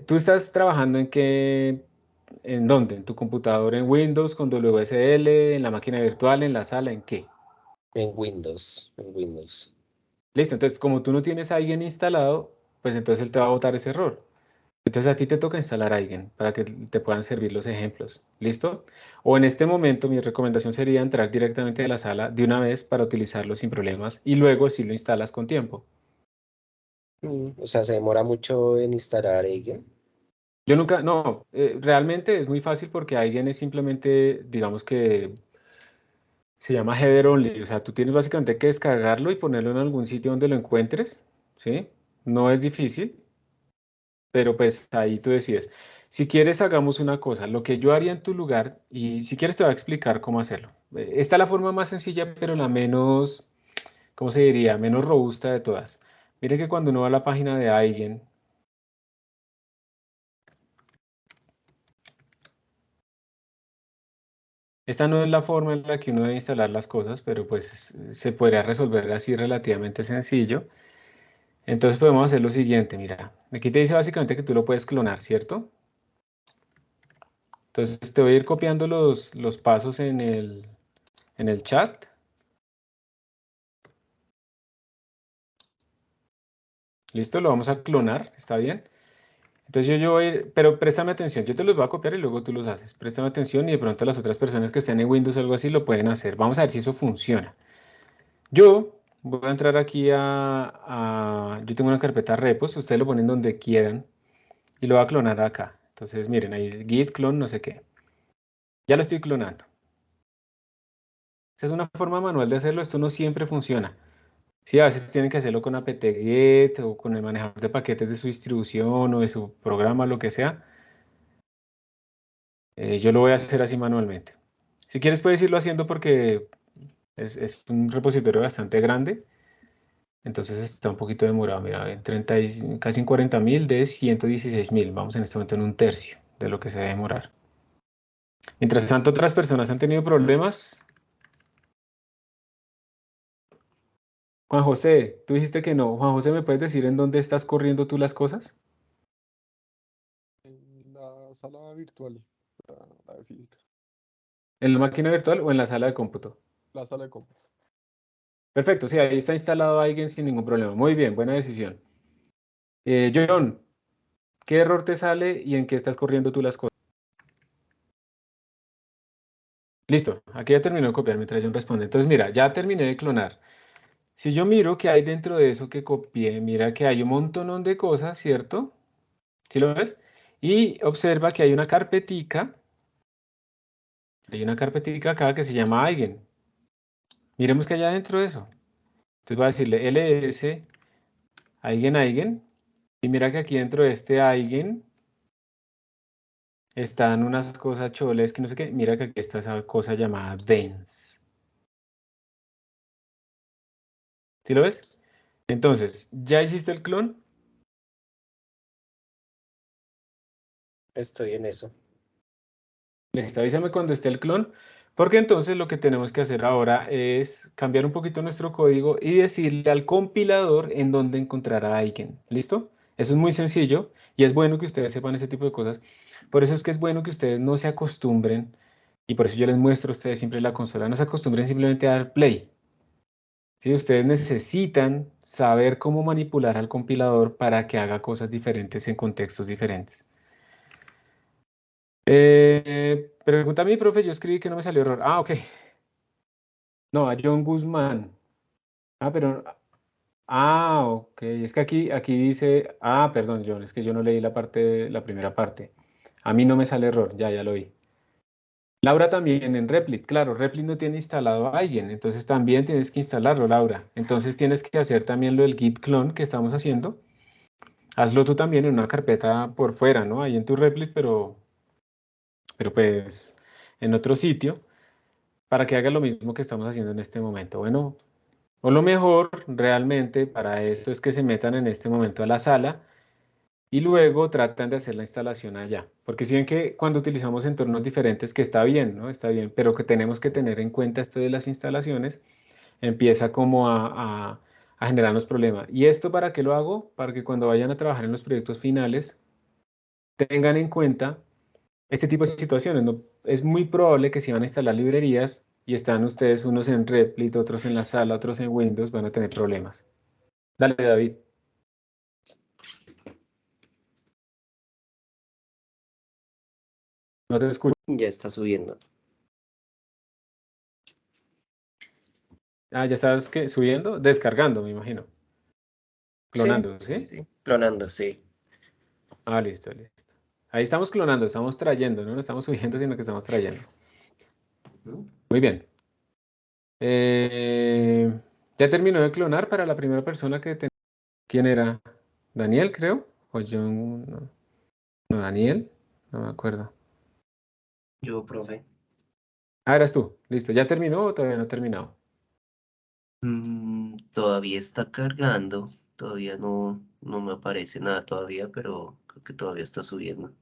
¿Tú estás trabajando en dónde? ¿En tu computador en Windows, con WSL, en la máquina virtual, en la sala, en qué? En Windows, en Windows. Listo, entonces como tú no tienes a alguien instalado, pues entonces él te va a botar ese error. Entonces a ti te toca instalar a alguien para que te puedan servir los ejemplos. ¿Listo? O en este momento mi recomendación sería entrar directamente a la sala de una vez para utilizarlo sin problemas y luego si lo instalas con tiempo. O sea, se demora mucho en instalar eigen. Yo nunca, no, realmente es muy fácil porque alguien es simplemente, digamos que se llama header only, o sea, tú tienes básicamente que descargarlo y ponerlo en algún sitio donde lo encuentres, ¿sí? No es difícil, pero pues ahí tú decides. Si quieres, hagamos una cosa, lo que yo haría en tu lugar, y si quieres te voy a explicar cómo hacerlo. Esta es la forma más sencilla, pero la menos, ¿cómo se diría? Menos robusta de todas. Mire que cuando uno va a la página de alguien, esta no es la forma en la que uno debe instalar las cosas, pero pues se podría resolver así relativamente sencillo. Entonces podemos hacer lo siguiente, mira, aquí te dice básicamente que tú lo puedes clonar, ¿cierto? Entonces te voy a ir copiando los pasos en el chat. Listo, lo vamos a clonar, ¿está bien? Entonces yo voy a ir, pero préstame atención, yo te los voy a copiar y luego tú los haces. Préstame atención y de pronto las otras personas que estén en Windows o algo así lo pueden hacer. Vamos a ver si eso funciona. Yo voy a entrar aquí yo tengo una carpeta repos, ustedes lo ponen donde quieran y lo voy a clonar acá. Entonces miren, ahí git clone no sé qué. Ya lo estoy clonando. Esta es una forma manual de hacerlo, esto no siempre funciona. Sí, a veces tienen que hacerlo con apt-get o con el manejador de paquetes de su distribución o de su programa, lo que sea. Yo lo voy a hacer así manualmente. Si quieres puedes irlo haciendo porque es un repositorio bastante grande. Entonces está un poquito demorado. Mira, en 30 casi en 40.000 de 116.000. Vamos en este momento en un tercio de lo que se debe demorar. Mientras tanto, otras personas han tenido problemas. Juan José, tú dijiste que no. Juan José, ¿me puedes decir en dónde estás corriendo tú las cosas? En la sala virtual, la de física, ¿En la máquina virtual o en la sala de cómputo? la sala de cómputo. Perfecto, sí, ahí está instalado alguien sin ningún problema. Muy bien, buena decisión. John, ¿qué error te sale y en qué estás corriendo tú las cosas? Listo, aquí ya terminó de copiar mientras John responde. Entonces, mira, ya terminé de clonar. Si yo miro que hay dentro de eso que copié, mira que hay un montón de cosas, ¿cierto? ¿Sí lo ves? Y observa que hay una carpetica. Hay una carpetica acá que se llama Eigen. Miremos que hay adentro de eso. Entonces voy a decirle ls Eigen. Y mira que aquí dentro de este Eigen están unas cosas choles que no sé qué. Mira que aquí está esa cosa llamada dense. ¿Sí lo ves? Entonces, ¿ya hiciste el clon? Estoy en eso. Listo, avísame cuando esté el clon, porque entonces lo que tenemos que hacer ahora es cambiar un poquito nuestro código y decirle al compilador en dónde encontrar a Eigen. ¿Listo? Eso es muy sencillo y es bueno que ustedes sepan ese tipo de cosas. Por eso es que es bueno que ustedes no se acostumbren, y por eso yo les muestro a ustedes siempre la consola, no se acostumbren simplemente a dar play. ¿Sí? Ustedes necesitan saber cómo manipular al compilador para que haga cosas diferentes en contextos diferentes. Pregunta a mi profe, yo escribí que no me salió error. Ah, ok. No, a John Guzmán. Ah, pero... Ah, ok. Es que aquí dice... Ah, perdón, John, es que yo no leí la primera parte. A mí no me sale error, ya lo vi. Laura también en Replit, claro, Replit no tiene instalado a alguien, entonces también tienes que instalarlo, Laura. Entonces tienes que hacer también lo del git clone que estamos haciendo. Hazlo tú también en una carpeta por fuera, ¿no? Ahí en tu Replit, pero pues en otro sitio, para que haga lo mismo que estamos haciendo en este momento. Bueno, o lo mejor realmente para esto es que se metan en este momento a la sala y luego tratan de hacer la instalación allá. Porque si ven que cuando utilizamos entornos diferentes, que está bien, ¿no? Está bien, pero que tenemos que tener en cuenta esto de las instalaciones, empieza como a generarnos problemas. ¿Y esto para qué lo hago? Para que cuando vayan a trabajar en los proyectos finales, tengan en cuenta este tipo de situaciones. ¿No? Es muy probable que si van a instalar librerías y están ustedes unos en Replit, otros en la sala, otros en Windows, van a tener problemas. Dale, David. No te escucho. Ya está subiendo. Ah, ya estás ¿qué? Subiendo, descargando, me imagino. Sí, Clonando, sí, sí, ¿sí? sí. Clonando, sí. Ah, listo, listo. Ahí estamos clonando, estamos trayendo, no estamos subiendo, sino que estamos trayendo. Muy bien. Ya terminó de clonar para la primera persona que tenía. ¿Quién era? ¿Daniel, creo? ¿O John? No, no, Daniel, no me acuerdo. Yo, profe. Ah, eras tú. Listo. ¿Ya terminó o todavía no ha terminado? Todavía está cargando. Todavía no me aparece nada todavía, pero creo que todavía está subiendo.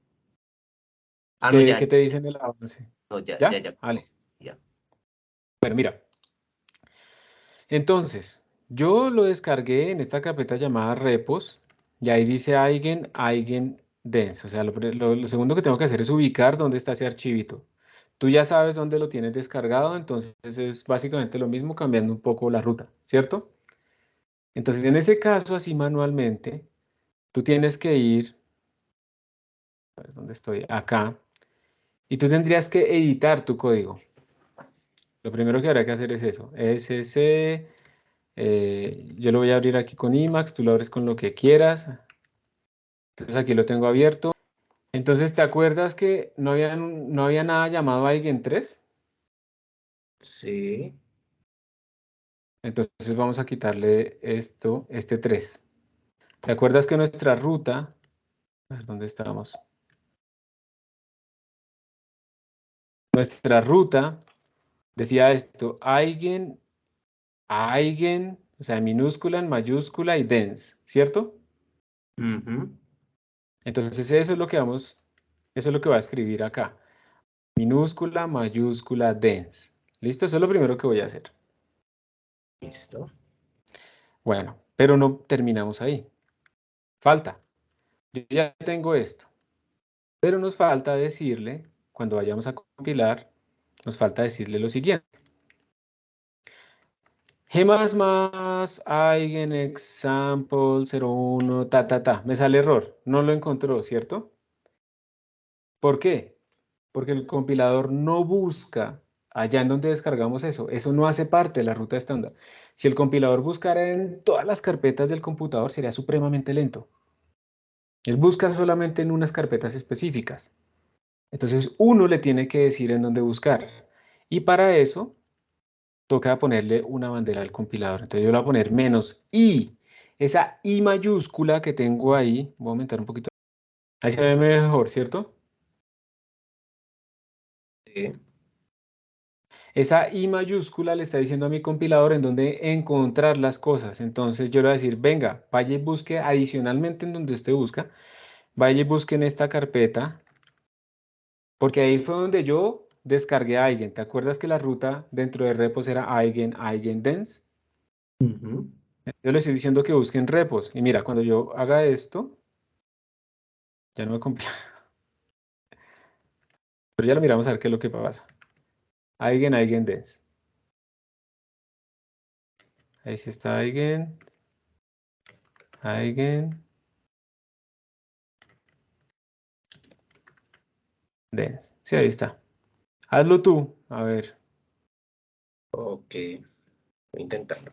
Ah, no, ¿Qué te dicen el avance? no, ya, ya, ¿Ya? ya. Ah, listo. Ya. Bueno, mira. Entonces, yo lo descargué en esta carpeta llamada repos y ahí dice Eigen Dense. O sea, lo segundo que tengo que hacer es ubicar dónde está ese archivito. Tú ya sabes dónde lo tienes descargado, entonces es básicamente lo mismo cambiando un poco la ruta, ¿cierto? Entonces, en ese caso, así manualmente, tú tienes que ir, a ver, ¿dónde estoy? Acá, y tú tendrías que editar tu código. Lo primero que habrá que hacer es eso, SC, yo lo voy a abrir aquí con Emacs, tú lo abres con lo que quieras. Entonces aquí lo tengo abierto. Entonces, ¿te acuerdas que no había nada llamado Eigen 3? Sí. Entonces vamos a quitarle este 3. ¿Te acuerdas que nuestra ruta, a ver dónde estábamos? Nuestra ruta decía esto, Eigen O sea, en minúscula, en mayúscula y dense, ¿cierto? Ujú. Entonces eso es lo que voy a escribir acá. Minúscula, mayúscula, dense. ¿Listo? Eso es lo primero que voy a hacer. Listo. Bueno, pero no terminamos ahí. Falta. Yo ya tengo esto. Pero nos falta decirle, cuando vayamos a compilar, nos falta decirle lo siguiente. G++, eigen, example, 01, Me sale error. No lo encontró, ¿cierto? ¿Por qué? Porque el compilador no busca allá en donde descargamos eso. Eso no hace parte de la ruta estándar. Si el compilador buscara en todas las carpetas del computador, sería supremamente lento. Él busca solamente en unas carpetas específicas. Entonces, uno le tiene que decir en dónde buscar. Y para eso, toca ponerle una bandera al compilador. Entonces, yo le voy a poner -i. Esa I mayúscula que tengo ahí, voy a aumentar un poquito. Ahí se ve mejor, ¿cierto? Sí. Esa I mayúscula le está diciendo a mi compilador en dónde encontrar las cosas. Entonces yo le voy a decir, venga, vaya y busque adicionalmente en donde usted busca, vaya y busque en esta carpeta, porque ahí fue donde yo descargué a Eigen. ¿Te acuerdas que la ruta dentro de repos era Eigen, Eigendance? Ujú. Yo le estoy diciendo que busquen repos. Y mira, cuando yo haga esto, ya no me compila. Pero ya lo miramos a ver qué es lo que pasa. Eigen, Eigendance. Ahí sí está Eigen. Eigen. Dance. Sí, ahí está. Hazlo tú. A ver. Ok. Voy a intentarlo.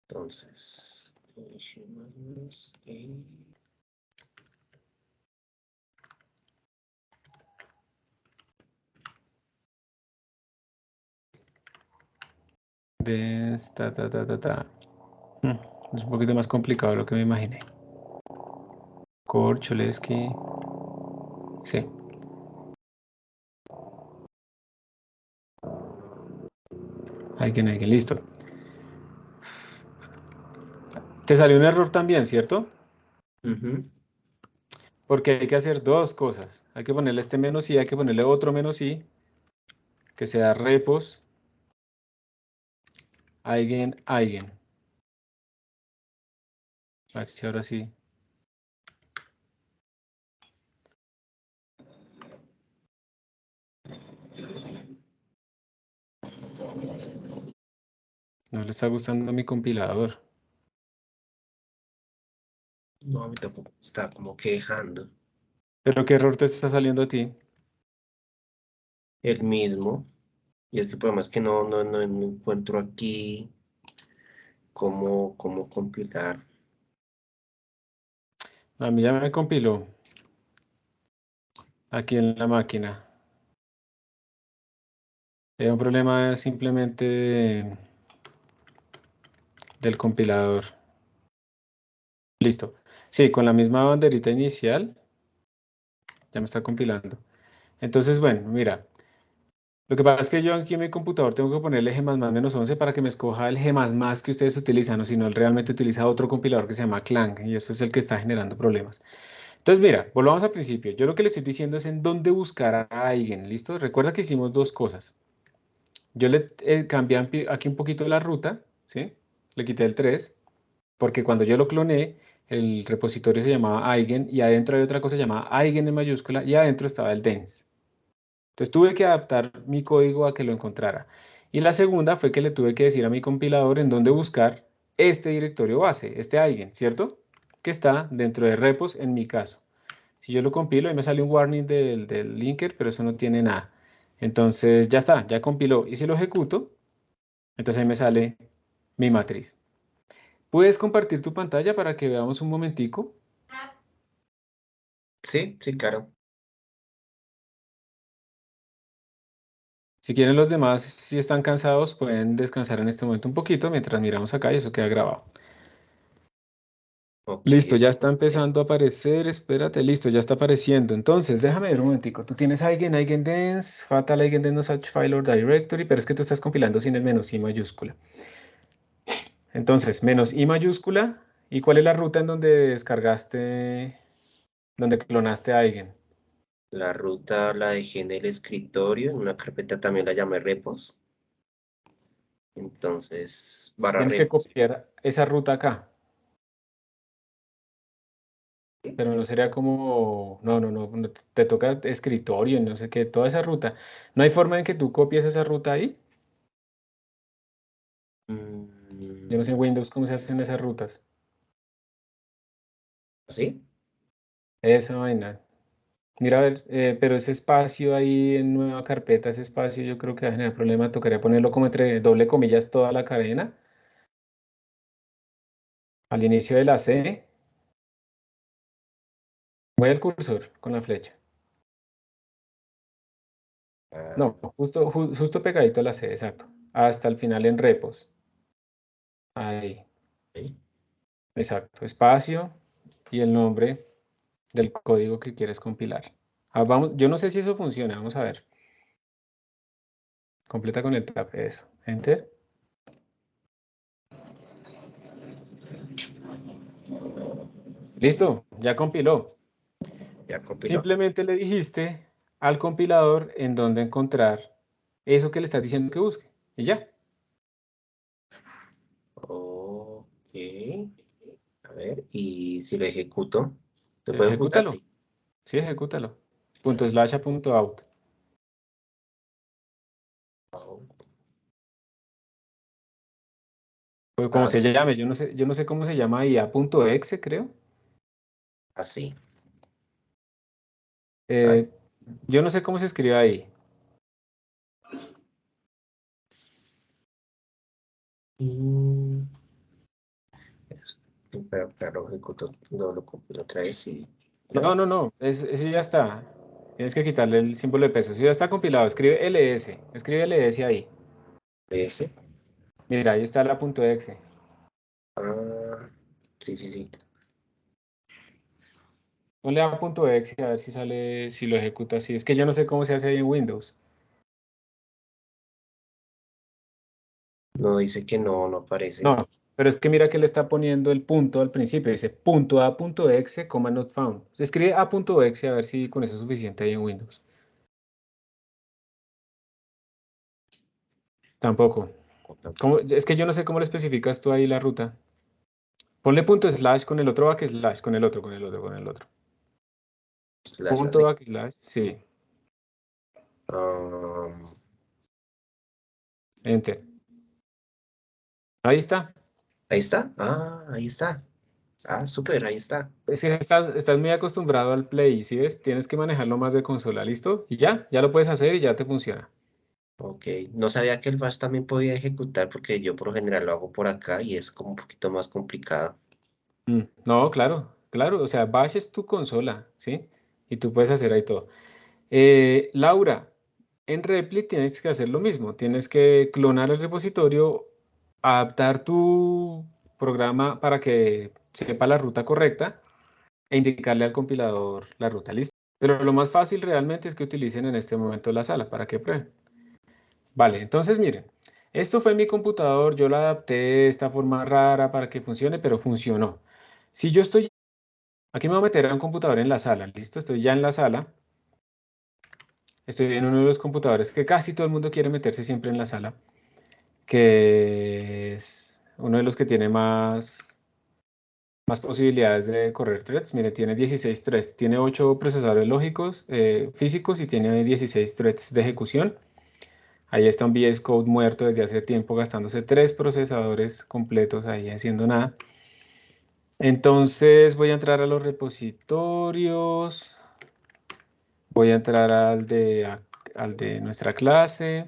Entonces, Dance, Es un poquito más complicado de lo que me imaginé. Corcholesky. Sí. Alguien, listo. Te salió un error también, ¿cierto? Ujú. Porque hay que hacer dos cosas. Hay que ponerle este -i, hay que ponerle otro -i, que sea repos, eigen. A ver si ahora sí. No le está gustando a mi compilador. No, a mí tampoco está como quejando. ¿Pero qué error te está saliendo a ti? El mismo. Y el problema es que no encuentro aquí cómo compilar. A mí ya me compiló. Aquí en la máquina. Era un problema simplemente del compilador. Listo. Sí, con la misma banderita inicial. Ya me está compilando. Entonces, bueno, mira. Lo que pasa es que yo aquí en mi computador tengo que ponerle G++-11 para que me escoja el G++ que ustedes utilizan, o si no, él realmente utiliza otro compilador que se llama Clang, y eso es el que está generando problemas. Entonces, mira, volvamos al principio. Yo lo que le estoy diciendo es en dónde buscar a Eigen, ¿listo? Recuerda que hicimos dos cosas. Yo le cambié aquí un poquito la ruta, ¿sí? Le quité el 3, porque cuando yo lo cloné, el repositorio se llamaba Eigen, y adentro hay otra cosa llamada Eigen en mayúscula, y adentro estaba el dense. Entonces tuve que adaptar mi código a que lo encontrara. Y la segunda fue que le tuve que decir a mi compilador en dónde buscar este directorio base, este Eigen, ¿cierto? Que está dentro de repos en mi caso. Si yo lo compilo, ahí me sale un warning del linker, pero eso no tiene nada. Entonces ya está, ya compiló. Y si lo ejecuto, entonces ahí me sale mi matriz. ¿Puedes compartir tu pantalla para que veamos un momentico? Sí, sí, claro. Si quieren los demás, si están cansados, pueden descansar en este momento un poquito mientras miramos acá y eso queda grabado. Ok, Listo, ya está bien. empezando a aparecer. Espérate, listo, ya está apareciendo. Entonces, déjame ver un momentico. Tú tienes Eigendance, Fatal Eigendance no such file or directory, pero es que tú estás compilando sin el -i mayúscula. Entonces, menos I mayúscula. ¿Y cuál es la ruta en donde descargaste, donde clonaste a alguien? La ruta la dejé en el escritorio, en una carpeta también la llamé repos. Entonces, barra Tienes que repos. copiar esa ruta acá. Pero no sería como, no, te toca escritorio, no sé qué, toda esa ruta. ¿No hay forma en que tú copies esa ruta ahí? Yo no sé en Windows cómo se hacen esas rutas. ¿Sí? Esa vaina. Mira, a ver, pero ese espacio ahí en nueva carpeta, ese espacio yo creo que va a generar problema. Tocaría ponerlo como entre doble comillas toda la cadena. Al inicio de la C. Voy al cursor con la flecha. No, justo pegadito a la C, exacto. Hasta el final en repos. Ahí, Ok. exacto. Espacio y el nombre del código que quieres compilar. Vamos, yo no sé si eso funciona, vamos a ver. Completa con el tab, eso. Enter. Listo, ya compiló. Ya compiló. Simplemente le dijiste al compilador en dónde encontrar eso que le estás diciendo que busque. Y ya. Ok. A ver, y si lo ejecuto, ¿se puede ejecutar? Ejecútalo. Sí. Sí, ejecútalo. / a .out. O como se Sí. llame, yo no sé cómo se llama ahí, .exe creo. Así. Yo no sé cómo se escribe ahí. Pero claro, ejecuto, lo compilo otra vez y No, eso ya está. Tienes que quitarle el símbolo de peso. Eso ya está compilado. Escribe ls. Escribe ls ahí. PS. Mira, ahí está la .exe. Ah, sí. Ponle a .exe a ver si sale, si lo ejecuta así. Es que yo no sé cómo se hace ahí en Windows. No dice que no aparece. No, pero es que mira que le está poniendo el punto al principio. Dice .a.exe, not found. Escribe a.exe a ver si con eso es suficiente ahí en Windows. Tampoco. Es que yo no sé cómo le especificas tú ahí la ruta. Ponle / con el otro / con el otro. Punto / sí. Enter. Ahí está. Ahí está. Ahí está. Súper, ahí está. Es que estás muy acostumbrado al Play, ¿sí ves? Tienes que manejarlo más de consola, ¿listo? Y ya lo puedes hacer y ya te funciona. Ok. No sabía que el bash también podía ejecutar porque yo por lo general lo hago por acá y es como un poquito más complicado. No, claro. O sea, Bash es tu consola, ¿sí? Y tú puedes hacer ahí todo. Laura, en Replit tienes que hacer lo mismo. Tienes que clonar el repositorio, adaptar tu programa para que sepa la ruta correcta e indicarle al compilador la ruta. ¿Listo? Pero lo más fácil realmente es que utilicen en este momento la sala para que prueben. Vale, entonces miren, esto fue mi computador, yo lo adapté de esta forma rara para que funcione, pero funcionó. Si yo estoy, aquí me voy a meter a un computador en la sala, ¿listo? Estoy ya en la sala. Estoy en uno de los computadores que casi todo el mundo quiere meterse siempre en la sala, que es uno de los que tiene más posibilidades de correr threads. Mire, tiene 16 threads, tiene 8 procesadores lógicos, físicos y tiene 16 threads de ejecución. Ahí está un VS Code muerto desde hace tiempo, gastándose 3 procesadores completos ahí haciendo nada. Entonces voy a entrar a los repositorios, voy a entrar al de nuestra clase,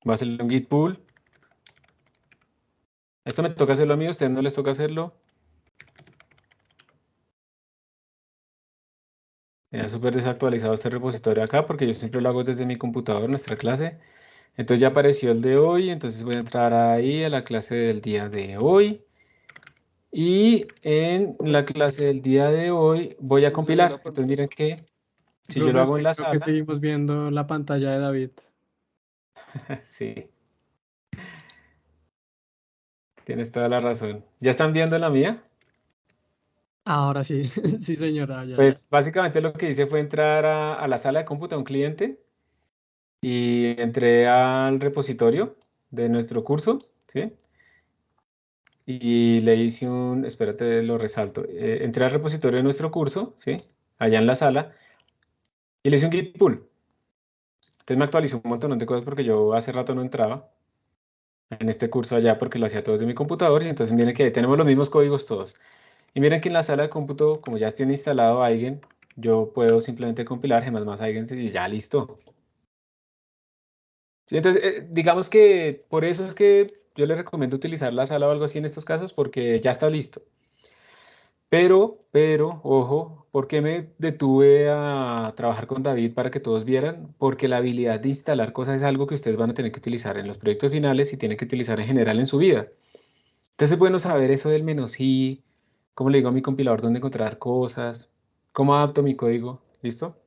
voy a hacer un git pull. Esto me toca hacerlo a mí, a ustedes no les toca hacerlo. Ya súper desactualizado este repositorio acá porque yo siempre lo hago desde mi computador, nuestra clase. Entonces ya apareció el de hoy, entonces voy a entrar ahí a la clase del día de hoy. Y en la clase del día de hoy voy a compilar. Entonces miren que si yo lo hago en la Creo que sala, seguimos viendo la pantalla de David. sí. Tienes toda la razón. ¿Ya están viendo la mía? Ahora sí, sí señora, ya. Pues básicamente lo que hice fue entrar a la sala de cómputo de un cliente y entré al repositorio de nuestro curso, ¿sí? Y le hice espérate, lo resalto, entré al repositorio de nuestro curso, ¿sí? Allá en la sala, y le hice un git pull. Entonces me actualizó un montón de cosas porque yo hace rato no entraba en este curso allá porque lo hacía todo desde mi computador, y entonces miren que ahí tenemos los mismos códigos todos. Y miren que en la sala de cómputo, como ya tiene instalado Eigen, yo puedo simplemente compilar G++ Eigen y ya listo. Sí, entonces, digamos que por eso es que yo les recomiendo utilizar la sala o algo así en estos casos porque ya está listo. Ojo, ¿por qué me detuve a trabajar con David para que todos vieran? Porque la habilidad de instalar cosas es algo que ustedes van a tener que utilizar en los proyectos finales y tienen que utilizar en general en su vida. Entonces es bueno saber eso del menos i, cómo le digo a mi compilador dónde encontrar cosas, cómo adapto mi código, ¿listo?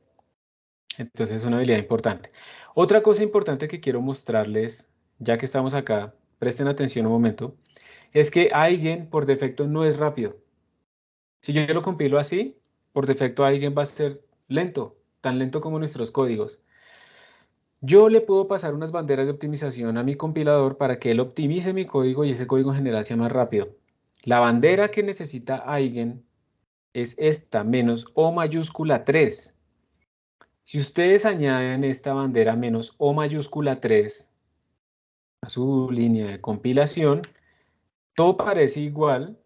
Entonces es una habilidad importante. Otra cosa importante que quiero mostrarles, ya que estamos acá, presten atención un momento, es que Eigen por defecto no es rápido. Si yo lo compilo así, por defecto Eigen va a ser lento, tan lento como nuestros códigos. Yo le puedo pasar unas banderas de optimización a mi compilador para que él optimice mi código y ese código en general sea más rápido. La bandera que necesita Eigen es esta, menos O mayúscula 3. Si ustedes añaden esta bandera menos O mayúscula 3 a su línea de compilación, todo parece igual,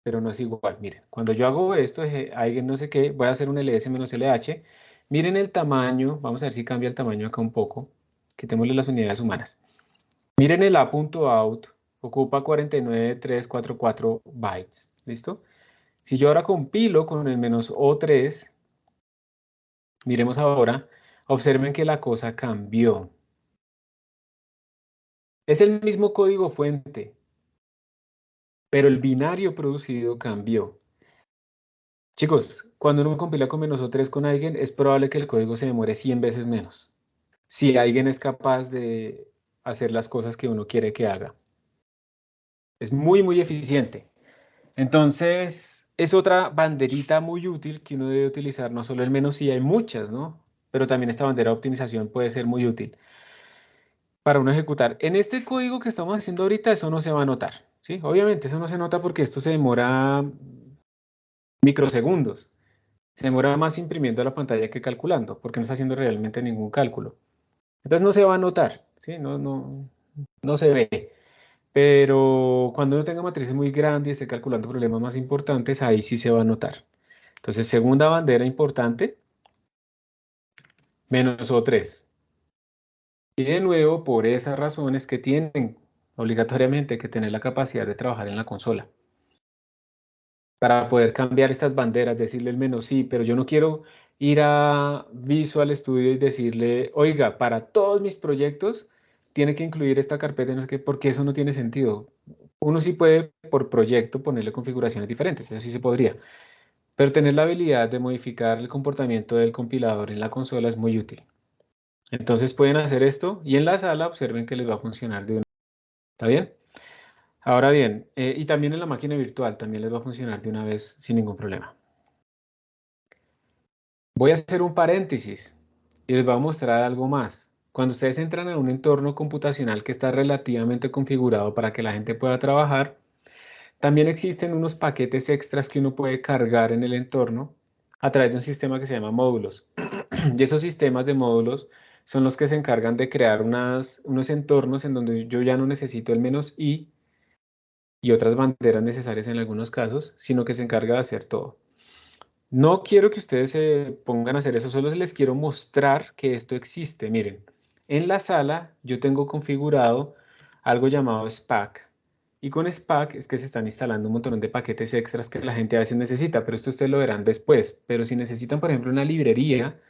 pero no es igual. Miren, cuando yo hago esto, Eigen no sé qué, voy a hacer un ls-lh. Miren el tamaño, vamos a ver si cambia el tamaño acá un poco. Quitémosle las unidades humanas. Miren el a.out, ocupa 49.344 bytes. ¿Listo? Si yo ahora compilo con el menos O3, miremos ahora, observen que la cosa cambió. Es el mismo código fuente, pero el binario producido cambió. Chicos, cuando uno compila con menos O3 con Eigen, es probable que el código se demore 100 veces menos. Si Eigen es capaz de hacer las cosas que uno quiere que haga. Es muy, muy eficiente. Entonces, es otra banderita muy útil que uno debe utilizar, no solo el menos i, hay muchas, ¿no? Pero también esta bandera de optimización puede ser muy útil para uno ejecutar. En este código que estamos haciendo ahorita, eso no se va a notar, ¿sí? Obviamente, eso no se nota porque esto se demora microsegundos. Se demora más imprimiendo la pantalla que calculando, porque no está haciendo realmente ningún cálculo. Entonces no se va a notar, ¿sí? No se ve. Pero cuando uno tenga matrices muy grandes y esté calculando problemas más importantes, ahí sí se va a notar. Entonces, segunda bandera importante, menos O3. Y de nuevo, por esas razones que tienen obligatoriamente que tener la capacidad de trabajar en la consola. Para poder cambiar estas banderas, decirle el menos sí, pero yo no quiero ir a Visual Studio y decirle, oiga, para todos mis proyectos tiene que incluir esta carpeta, no sé qué, porque eso no tiene sentido. Uno sí puede por proyecto ponerle configuraciones diferentes, eso sí se podría, pero tener la habilidad de modificar el comportamiento del compilador en la consola es muy útil. Entonces pueden hacer esto y en la sala observen que les va a funcionar de una. ¿Está bien? Ahora bien, y también en la máquina virtual también les va a funcionar de una vez sin ningún problema. Voy a hacer un paréntesis y les voy a mostrar algo más. Cuando ustedes entran en un entorno computacional que está relativamente configurado para que la gente pueda trabajar, también existen unos paquetes extras que uno puede cargar en el entorno a través de un sistema que se llama módulos. Y esos sistemas de módulos son los que se encargan de crear unos entornos en donde yo ya no necesito el menos i y otras banderas necesarias en algunos casos, sino que se encarga de hacer todo. No quiero que ustedes se pongan a hacer eso, solo les quiero mostrar que esto existe. Miren, en la sala yo tengo configurado algo llamado SPAC. Y con SPAC es que se están instalando un montón de paquetes extras que la gente a veces necesita, pero esto ustedes lo verán después. Pero si necesitan, por ejemplo, una librería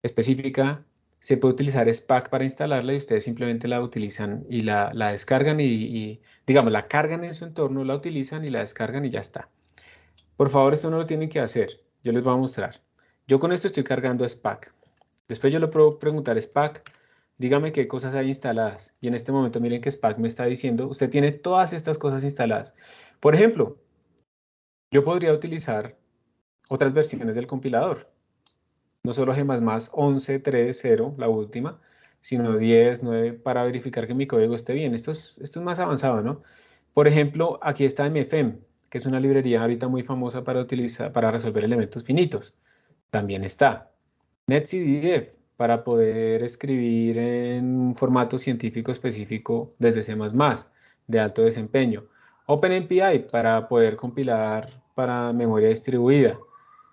específica, se puede utilizar SPAC para instalarla y ustedes simplemente la utilizan y la descargan digamos, la cargan en su entorno, la utilizan y la descargan y ya está. Por favor, esto no lo tienen que hacer. Yo les voy a mostrar. Yo con esto estoy cargando SPAC. Después yo le puedo preguntar SPAC, dígame qué cosas hay instaladas. Y en este momento miren que Spack me está diciendo, usted tiene todas estas cosas instaladas. Por ejemplo, yo podría utilizar otras versiones del compilador. No solo G++ 11.3.0, la última, sino 10, 9, para verificar que mi código esté bien. Esto es más avanzado, ¿no? Por ejemplo, aquí está MFM, que es una librería ahorita muy famosa para utilizar, para resolver elementos finitos. También está NetCDF, para poder escribir en un formato científico específico desde C++, de alto desempeño. OpenMPI, para poder compilar para memoria distribuida.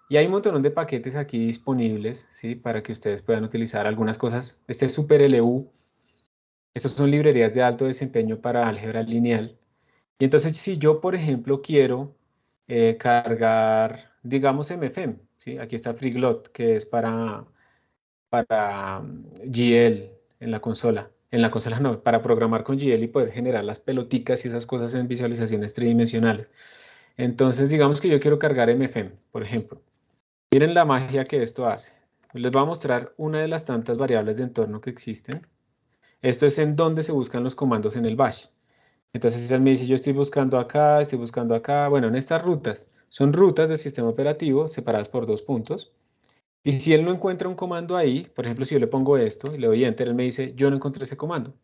Y hay un montón de paquetes aquí disponibles, ¿sí? Para que ustedes puedan utilizar algunas cosas. Este es SuperLU. Estas son librerías de alto desempeño para álgebra lineal. Y entonces, si yo, por ejemplo, quiero cargar, digamos, MFM, ¿sí? Aquí está FreeGlot, que es para GL en la consola. En la consola no, para programar con GL y poder generar las peloticas y esas cosas en visualizaciones tridimensionales. Entonces, digamos que yo quiero cargar MFM, por ejemplo. Miren la magia que esto hace. Les voy a mostrar una de las tantas variables de entorno que existen. Esto es en donde se buscan los comandos en el bash. Entonces él me dice, yo estoy buscando acá. Bueno, en estas rutas. Son rutas del sistema operativo separadas por 2 puntos. Y si él no encuentra un comando ahí, por ejemplo, si yo le pongo esto y le doy Enter, él me dice, yo no encontré ese comando.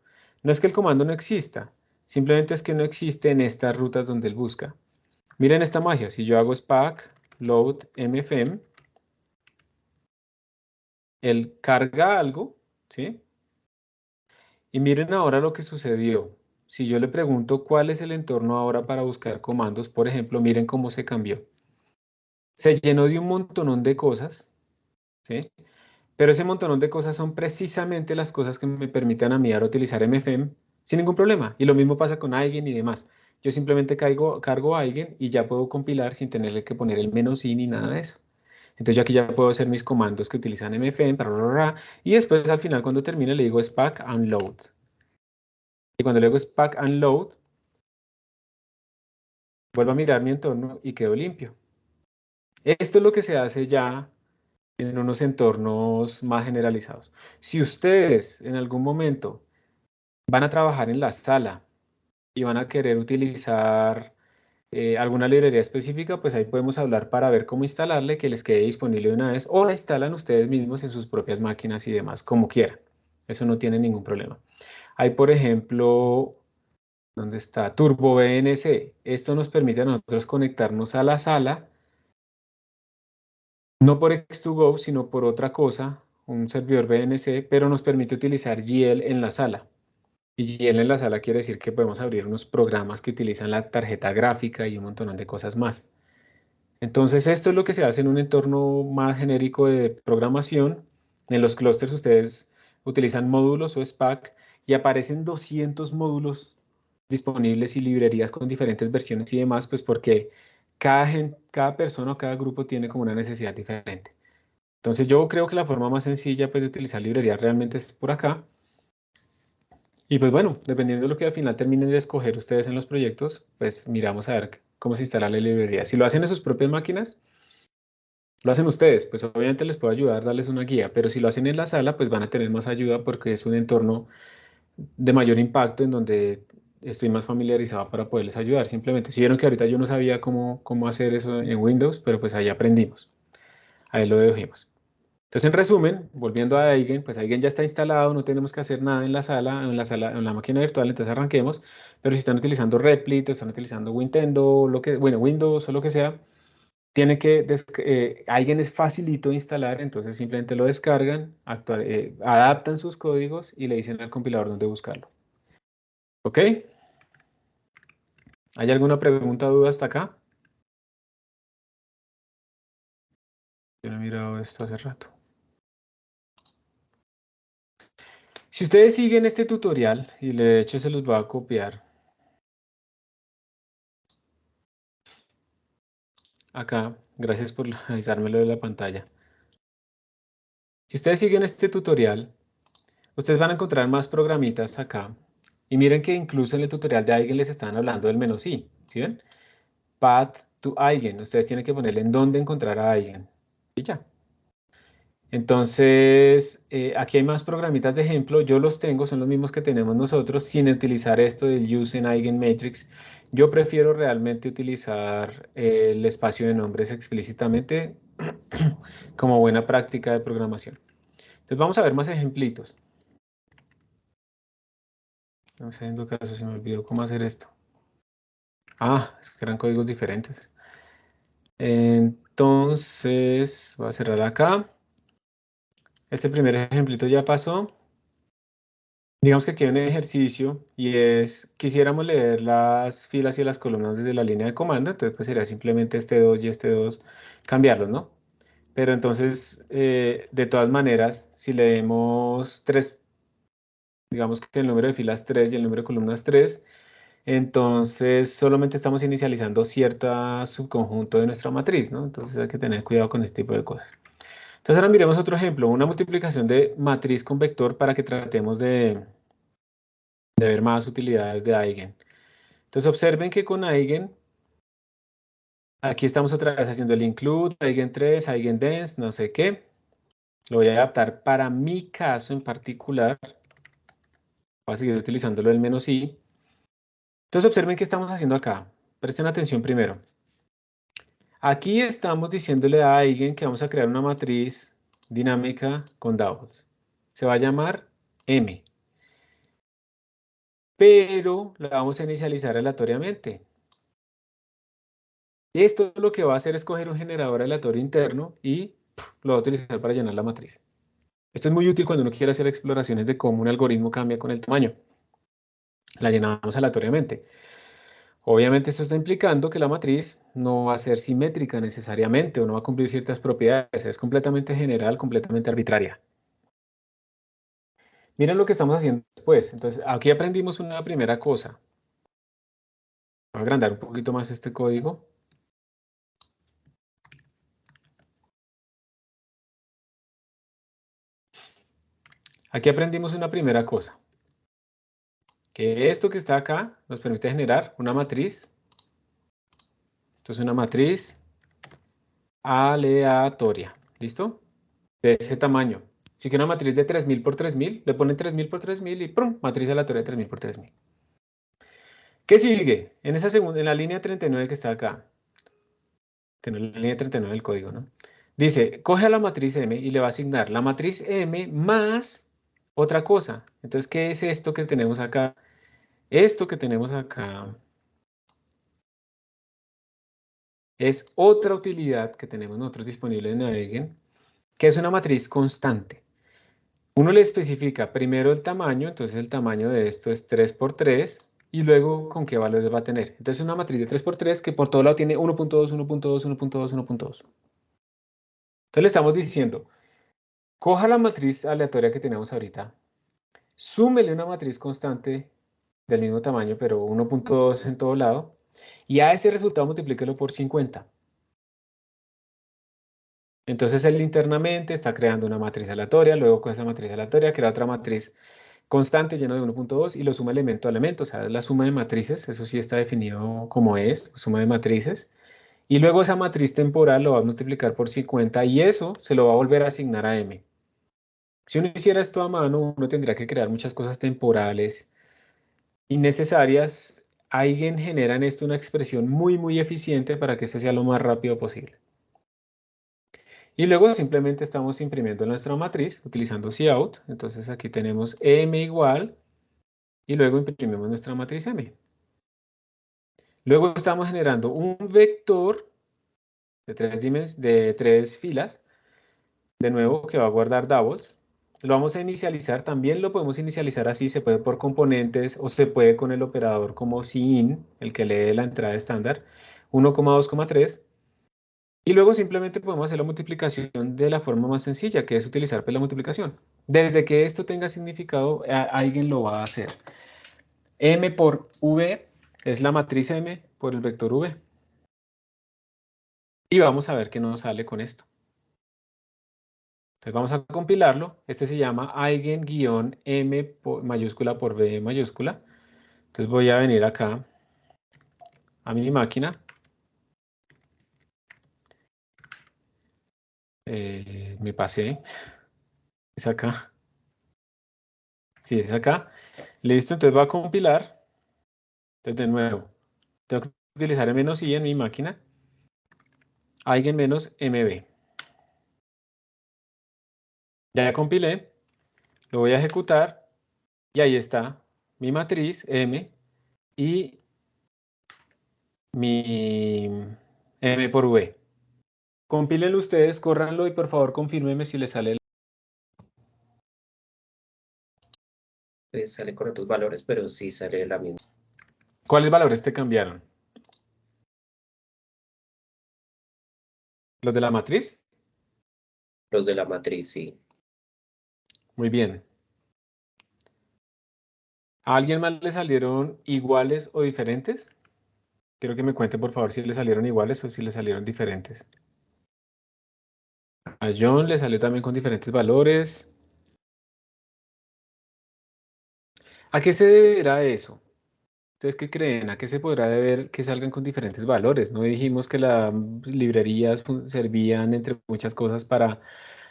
No es que el comando no exista, simplemente es que no existe en estas rutas donde él busca. Miren esta magia, si yo hago spack load mfm, él carga algo, ¿sí? Y miren ahora lo que sucedió. Si yo le pregunto cuál es el entorno ahora para buscar comandos, por ejemplo, miren cómo se cambió. Se llenó de un montonón de cosas, ¿sí? Pero ese montonón de cosas son precisamente las cosas que me permiten a mí ahora utilizar MFM sin ningún problema. Y lo mismo pasa con Eigen y demás. Yo simplemente cargo Eigen y ya puedo compilar sin tenerle que poner el "-i" ni nada de eso. Entonces yo aquí ya puedo hacer mis comandos que utilizan MFM, y después al final cuando termine le digo spack and load. Y cuando le digo spack and load, vuelvo a mirar mi entorno y quedo limpio. Esto es lo que se hace ya en unos entornos más generalizados. Si ustedes en algún momento van a trabajar en la sala y van a querer utilizar alguna librería específica, pues ahí podemos hablar para ver cómo instalarle, que les quede disponible de una vez, o la instalan ustedes mismos en sus propias máquinas y demás, como quieran. Eso no tiene ningún problema. Hay, por ejemplo, ¿dónde está? Turbo VNC. Esto nos permite a nosotros conectarnos a la sala, no por X2Go, sino por otra cosa, un servidor VNC, pero nos permite utilizar GL en la sala. Y GL en la sala quiere decir que podemos abrir unos programas que utilizan la tarjeta gráfica y un montón de cosas más. Entonces, esto es lo que se hace en un entorno más genérico de programación. En los clústeres ustedes utilizan módulos o Spack y aparecen 200 módulos disponibles y librerías con diferentes versiones y demás, pues porque cada persona o cada grupo tiene como una necesidad diferente. Entonces, yo creo que la forma más sencilla pues, de utilizar librerías realmente es por acá. Y pues bueno, dependiendo de lo que al final terminen de escoger ustedes en los proyectos, pues miramos a ver cómo se instala la librería. Si lo hacen en sus propias máquinas, lo hacen ustedes, pues obviamente les puedo ayudar, darles una guía, pero si lo hacen en la sala, pues van a tener más ayuda porque es un entorno de mayor impacto en donde estoy más familiarizado para poderles ayudar. Simplemente, si vieron que ahorita yo no sabía cómo hacer eso en Windows, pero pues ahí aprendimos. Ahí lo dejamos. Entonces, en resumen, volviendo a Eigen, pues Eigen ya está instalado, no tenemos que hacer nada en la máquina virtual, entonces arranquemos. Pero si están utilizando Replit, o están utilizando Wintendo, Windows o lo que sea, Eigen es facilito de instalar, entonces simplemente lo descargan, adaptan sus códigos y le dicen al compilador dónde buscarlo. ¿Ok? ¿Hay alguna pregunta o duda hasta acá? Yo no he mirado esto hace rato. Si ustedes siguen este tutorial, y de hecho se los voy a copiar acá, gracias por avisármelo de la pantalla. Si ustedes siguen este tutorial, ustedes van a encontrar más programitas acá. Y miren que incluso en el tutorial de Eigen les están hablando del menú-sí, ¿sí ven? Path to Eigen. Ustedes tienen que ponerle en dónde encontrar a Eigen. Y ya. Entonces, aquí hay más programitas de ejemplo. Yo los tengo, son los mismos que tenemos nosotros, sin utilizar esto del use en eigenmatrix. Yo prefiero realmente utilizar el espacio de nombres explícitamente como buena práctica de programación. Entonces, vamos a ver más ejemplitos. No sé, en caso se me olvidó cómo hacer esto. Ah, es que eran códigos diferentes. Entonces, voy a cerrar acá. Este primer ejemplito ya pasó. Digamos que aquí hay un ejercicio y es, quisiéramos leer las filas y las columnas desde la línea de comando, entonces pues sería simplemente este 2 y este 2 cambiarlos, ¿no? Pero entonces, de todas maneras, si leemos 3, digamos que el número de filas 3 y el número de columnas 3, entonces solamente estamos inicializando cierto subconjunto de nuestra matriz, ¿no? Entonces hay que tener cuidado con este tipo de cosas. Entonces ahora miremos otro ejemplo, una multiplicación de matriz con vector para que tratemos de ver más utilidades de eigen. Entonces observen que con eigen, aquí estamos otra vez haciendo el include, eigen 3, eigendens, no sé qué. Lo voy a adaptar para mi caso en particular. Voy a seguir utilizándolo el "-i". Entonces observen qué estamos haciendo acá. Presten atención primero. Aquí estamos diciéndole a eigen que vamos a crear una matriz dinámica con doubles. Se va a llamar M. Pero la vamos a inicializar aleatoriamente. Y esto lo que va a hacer es coger un generador aleatorio interno y lo va a utilizar para llenar la matriz. Esto es muy útil cuando uno quiere hacer exploraciones de cómo un algoritmo cambia con el tamaño. La llenamos aleatoriamente. Obviamente esto está implicando que la matriz no va a ser simétrica necesariamente o no va a cumplir ciertas propiedades. Es completamente general, completamente arbitraria. Miren lo que estamos haciendo después. Entonces, aquí aprendimos una primera cosa. Voy a agrandar un poquito más este código. Aquí aprendimos una primera cosa. Que esto que está acá nos permite generar una matriz. Esto es una matriz aleatoria. ¿Listo? De ese tamaño. Si quiere una matriz de 3000 por 3000, le ponen 3000 por 3000 y ¡prum! Matriz aleatoria de 3000 por 3000. ¿Qué sigue? En esa segunda, en la línea 39 que está acá, que no es la línea 39 del código, ¿no? Dice, coge a la matriz M y le va a asignar la matriz M más otra cosa. Entonces, ¿qué es esto que tenemos acá? Esto que tenemos acá es otra utilidad que tenemos nosotros disponible en eigen, que es una matriz constante. Uno le especifica primero el tamaño, entonces el tamaño de esto es 3 por 3, y luego con qué valores va a tener. Entonces una matriz de 3 por 3 que por todo lado tiene 1.2, 1.2, 1.2, 1.2. Entonces le estamos diciendo, coja la matriz aleatoria que tenemos ahorita, súmele una matriz constante del mismo tamaño, pero 1.2 en todo lado, y a ese resultado multiplíquelo por 50. Entonces él internamente está creando una matriz aleatoria, luego con esa matriz aleatoria crea otra matriz constante lleno de 1.2 y lo suma elemento a elemento, o sea, es la suma de matrices, eso sí está definido como es, suma de matrices. Y luego esa matriz temporal lo va a multiplicar por 50 y eso se lo va a volver a asignar a M. Si uno hiciera esto a mano, uno tendría que crear muchas cosas temporales innecesarias. Eigen genera en esto una expresión muy eficiente para que esto sea lo más rápido posible. Y luego simplemente estamos imprimiendo nuestra matriz utilizando cout. Entonces aquí tenemos M igual y luego imprimimos nuestra matriz M. Luego estamos generando un vector de tres filas, de nuevo que va a guardar doubles. Lo vamos a inicializar, también lo podemos inicializar así, se puede por componentes o se puede con el operador como sin, el que lee la entrada estándar, 1,2,3. Y luego simplemente podemos hacer la multiplicación de la forma más sencilla, que es utilizar pues, la multiplicación. Desde que esto tenga significado, alguien lo va a hacer. M por V es la matriz M por el vector V. Y vamos a ver qué nos sale con esto. Entonces vamos a compilarlo. Este se llama eigen-m mayúscula por V mayúscula. Entonces voy a venir acá a mi máquina. Me pasé. Es acá. Sí, es acá. Listo, entonces voy a compilar. Entonces, de nuevo, tengo que utilizar -i en mi máquina. Eigen-mb. Ya compilé. Lo voy a ejecutar. Y ahí está mi matriz M y mi M por V. Compílenlo ustedes, córranlo y por favor confírmenme si les sale. Pues sale con otros valores, pero sí sale la misma. ¿Cuáles valores te cambiaron? ¿Los de la matriz? Los de la matriz, sí. Muy bien. ¿A alguien más le salieron iguales o diferentes? Quiero que me cuenten por favor si le salieron iguales o si le salieron diferentes. A John le salió también con diferentes valores. ¿A qué se deberá eso? ¿Ustedes qué creen? ¿A qué se podrá deber que salgan con diferentes valores? ¿No dijimos que las librerías servían, entre muchas cosas, para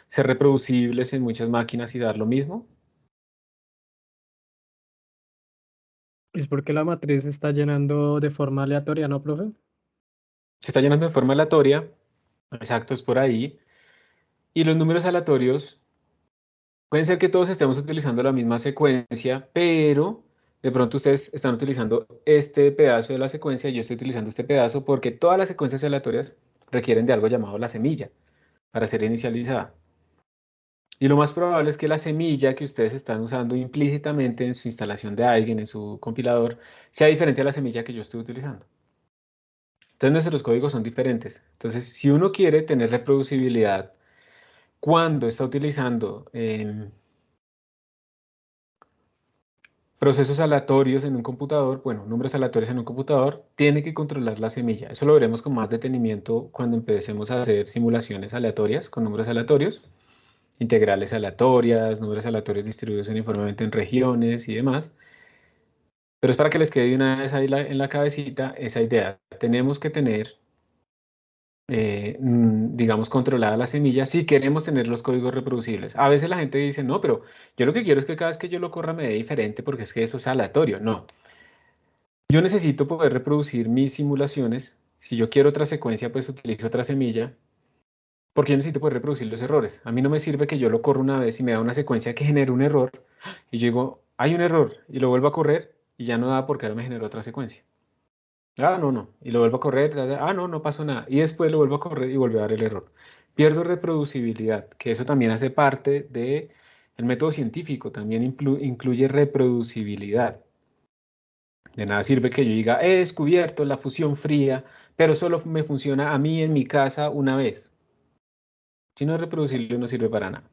ser reproducibles en muchas máquinas y dar lo mismo? Es porque la matriz se está llenando de forma aleatoria, ¿no, profe? Se está llenando de forma aleatoria. Exacto, es por ahí. Y los números aleatorios, pueden ser que todos estemos utilizando la misma secuencia, pero de pronto ustedes están utilizando este pedazo de la secuencia y yo estoy utilizando este pedazo porque todas las secuencias aleatorias requieren de algo llamado la semilla para ser inicializada. Y lo más probable es que la semilla que ustedes están usando implícitamente en su instalación de Eigen, en su compilador, sea diferente a la semilla que yo estoy utilizando. Entonces nuestros códigos son diferentes. Entonces, si uno quiere tener reproducibilidad cuando está utilizando procesos aleatorios en un computador, bueno, números aleatorios en un computador, tiene que controlar la semilla. Eso lo veremos con más detenimiento cuando empecemos a hacer simulaciones aleatorias con números aleatorios, integrales aleatorias, números aleatorios distribuidos uniformemente en regiones y demás. Pero es para que les quede de una vez ahí en la cabecita esa idea. Tenemos que tener, digamos, controlada la semilla si queremos tener los códigos reproducibles. A veces la gente dice, no, pero yo lo que quiero es que cada vez que yo lo corra me dé diferente porque es que eso es aleatorio. No. Yo necesito poder reproducir mis simulaciones. Si yo quiero otra secuencia, pues utilizo otra semilla. Porque yo necesito poder reproducir los errores. A mí no me sirve que yo lo corra una vez y me da una secuencia que genere un error. Y yo digo, hay un error. Y lo vuelvo a correr y ya no da porque ahora me generó otra secuencia. Ah, no, no. Y lo vuelvo a correr. Ah, no, no pasó nada. Y después lo vuelvo a correr y vuelve a dar el error. Pierdo reproducibilidad, que eso también hace parte del método científico. También incluye reproducibilidad. De nada sirve que yo diga, he descubierto la fusión fría, pero solo me funciona a mí en mi casa una vez. Si no es reproducible, no sirve para nada.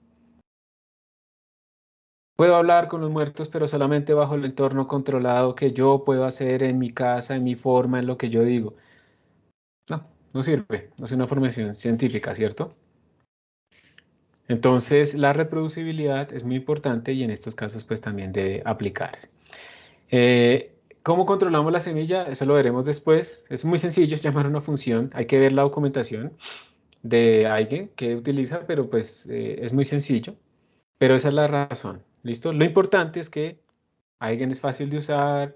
Puedo hablar con los muertos, pero solamente bajo el entorno controlado que yo puedo hacer en mi casa, en mi forma, en lo que yo digo. No, no sirve. No es una formación científica, ¿cierto? Entonces, la reproducibilidad es muy importante y en estos casos, pues también debe aplicarse. ¿Cómo controlamos la semilla? Eso lo veremos después. Es muy sencillo, es llamar una función. Hay que ver la documentación de Eigen que utiliza, pero pues es muy sencillo. Pero esa es la razón. ¿Listo? Lo importante es que Eigen es fácil de usar,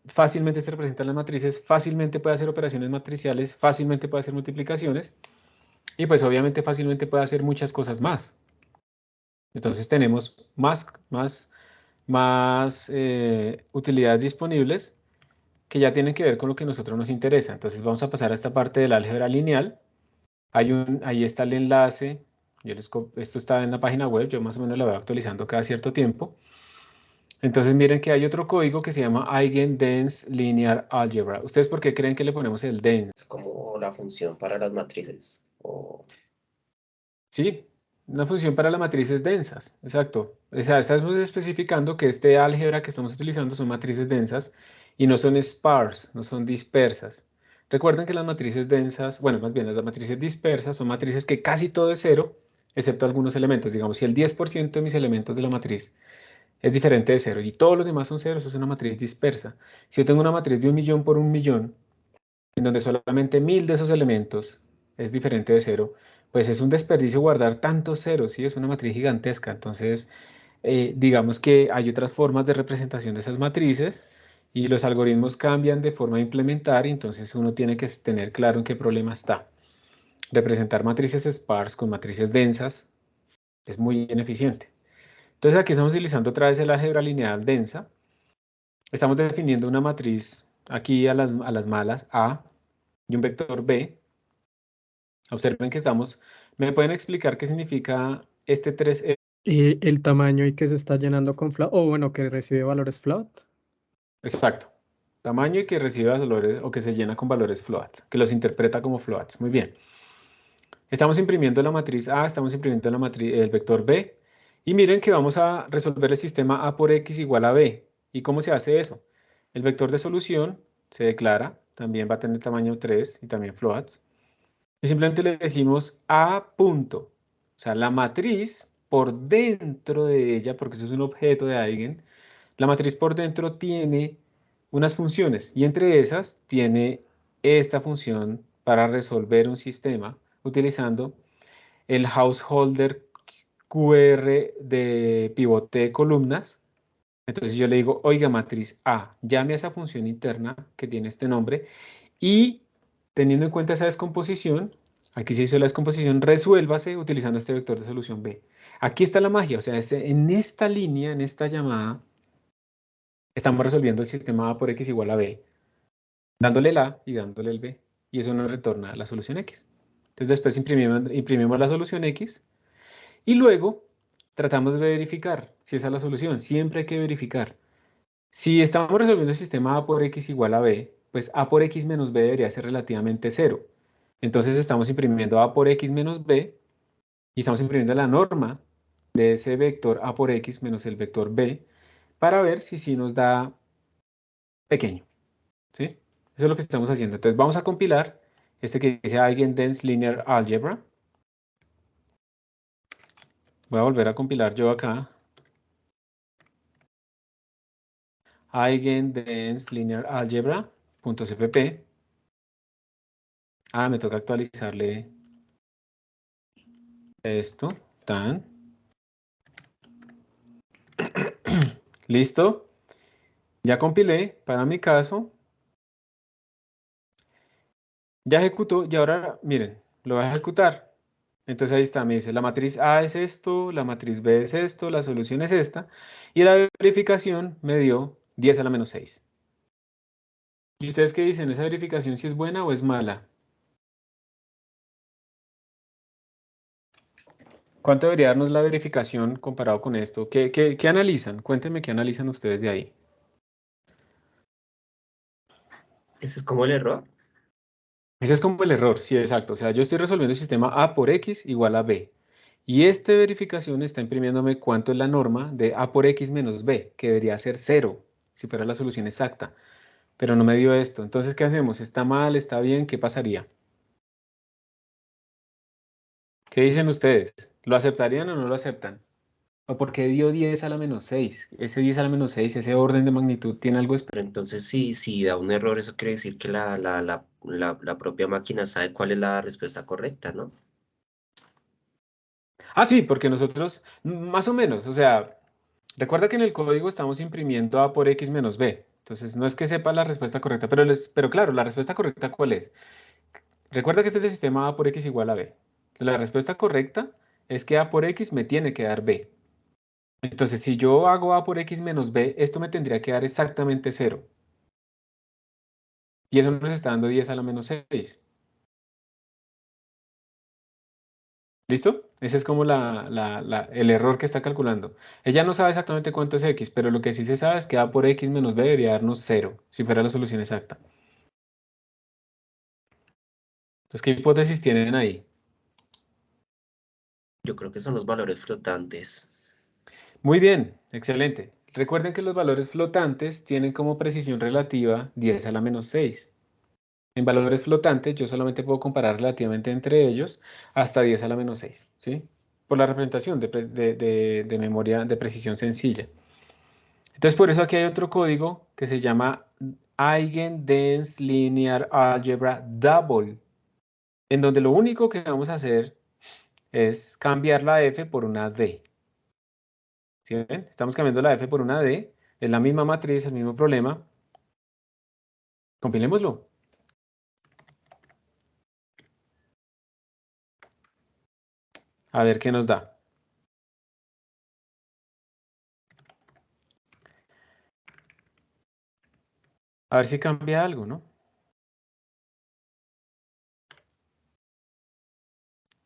fácilmente se representan las matrices, fácilmente puede hacer operaciones matriciales, fácilmente puede hacer multiplicaciones y pues obviamente fácilmente puede hacer muchas cosas más. Entonces tenemos más utilidades disponibles que ya tienen que ver con lo que a nosotros nos interesa. Entonces vamos a pasar a esta parte del álgebra lineal. Ahí está el enlace. Esto está en la página web, yo más o menos la voy actualizando cada cierto tiempo. Entonces miren que hay otro código que se llama Eigen-Dense Linear Algebra. ¿Ustedes por qué creen que le ponemos el dense? Es como la función para las matrices. Sí, una función para las matrices densas, exacto. O sea, estamos especificando que este álgebra que estamos utilizando son matrices densas y no son sparse, no son dispersas. Recuerden que las matrices densas, bueno, más bien las matrices dispersas son matrices que casi todo es cero, excepto algunos elementos. Digamos, si el 10% de mis elementos de la matriz es diferente de cero y todos los demás son cero, eso es una matriz dispersa. Si yo tengo una matriz de 1.000.000 por 1.000.000, en donde solamente 1.000 de esos elementos es diferente de 0, pues es un desperdicio guardar tantos ceros, ¿sí? Es una matriz gigantesca. Entonces, digamos que hay otras formas de representación de esas matrices y los algoritmos cambian de forma de implementar y entonces uno tiene que tener claro en qué problema está. Representar matrices sparse con matrices densas es muy ineficiente. Entonces aquí estamos utilizando otra vez el álgebra lineal densa. Estamos definiendo una matriz aquí a las malas A y un vector B. Observen que ¿me pueden explicar qué significa este 3E? El tamaño y que se está llenando con float, o bueno, que recibe valores float. Exacto. Tamaño y que recibe valores o que se llena con valores floats, que los interpreta como floats. Muy bien. Estamos imprimiendo la matriz A, estamos imprimiendo el vector B. Y miren que vamos a resolver el sistema A por X igual a B. ¿Y cómo se hace eso? El vector de solución se declara, también va a tener tamaño 3 y también floats. Y simplemente le decimos A punto. O sea, la matriz por dentro de ella, porque eso es un objeto de Eigen, la matriz por dentro tiene unas funciones y entre esas tiene esta función para resolver un sistema utilizando el householder QR de pivote de columnas. Entonces yo le digo, oiga, matriz A, llame a esa función interna que tiene este nombre y teniendo en cuenta esa descomposición, aquí se hizo la descomposición, resuélvase utilizando este vector de solución B. Aquí está la magia, o sea, en esta línea, en esta llamada, estamos resolviendo el sistema A por X igual a B, dándole el A y dándole el B, y eso nos retorna la solución X. Entonces después imprimimos la solución X, y luego tratamos de verificar si esa es la solución. Siempre hay que verificar. Si estamos resolviendo el sistema A por X igual a B, pues A por X menos B debería ser relativamente 0. Entonces estamos imprimiendo A por X menos B, y estamos imprimiendo la norma de ese vector A por X menos el vector B, para ver si sí nos da pequeño. ¿Sí? Eso es lo que estamos haciendo. Entonces vamos a compilar este que dice Eigendense Linear Algebra. Voy a volver a compilar yo acá. Eigendense Linear Algebra.cpp. Me toca actualizarle esto. Tan. Listo. Ya compilé para mi caso. Ya ejecutó y ahora, miren, lo voy a ejecutar. Entonces ahí está, me dice, la matriz A es esto, la matriz B es esto, la solución es esta. Y la verificación me dio 10 a la menos 6. ¿Y ustedes qué dicen? ¿Esa verificación si es buena o es mala? ¿Cuánto debería darnos la verificación comparado con esto? ¿Qué analizan? Cuéntenme qué analizan ustedes de ahí. Ese es como el error. Ese es como el error, sí, exacto. O sea, yo estoy resolviendo el sistema A por X igual a B. Y esta verificación está imprimiéndome cuánto es la norma de A por X menos B, que debería ser 0, si fuera la solución exacta. Pero no me dio esto. Entonces, ¿qué hacemos? ¿Está mal? ¿Está bien? ¿Qué pasaría? ¿Qué dicen ustedes? ¿Lo aceptarían o no lo aceptan? ¿O por qué dio 10 a la menos 6? Ese 10 a la menos 6, ese orden de magnitud, ¿tiene algo especial? Pero entonces, si da un error, eso quiere decir que la propia máquina sabe cuál es la respuesta correcta, ¿no? Sí, porque nosotros, más o menos, o sea, recuerda que en el código estamos imprimiendo A por X menos B. Entonces, no es que sepa la respuesta correcta, pero claro, ¿la respuesta correcta cuál es? Recuerda que este es el sistema A por X igual a B. La respuesta correcta es que A por X me tiene que dar B. Entonces, si yo hago A por X menos B, esto me tendría que dar exactamente 0. Y eso nos está dando 10 a la menos 6. ¿Listo? Ese es como el error que está calculando. Ella no sabe exactamente cuánto es X, pero lo que sí se sabe es que A por X menos B debería darnos 0, si fuera la solución exacta. Entonces, ¿qué hipótesis tienen ahí? Yo creo que son los valores flotantes. Muy bien, excelente. Recuerden que los valores flotantes tienen como precisión relativa 10 a la menos 6. En valores flotantes yo solamente puedo comparar relativamente entre ellos hasta 10 a la menos 6, ¿sí? Por la representación de memoria de precisión sencilla. Entonces por eso aquí hay otro código que se llama Eigendense Linear Algebra Double. en donde lo único que vamos a hacer es cambiar la F por una D. ¿Sí ven? Estamos cambiando la F por una D, es la misma matriz, el mismo problema. Compilémoslo. A ver qué nos da. A ver si cambia algo, ¿no?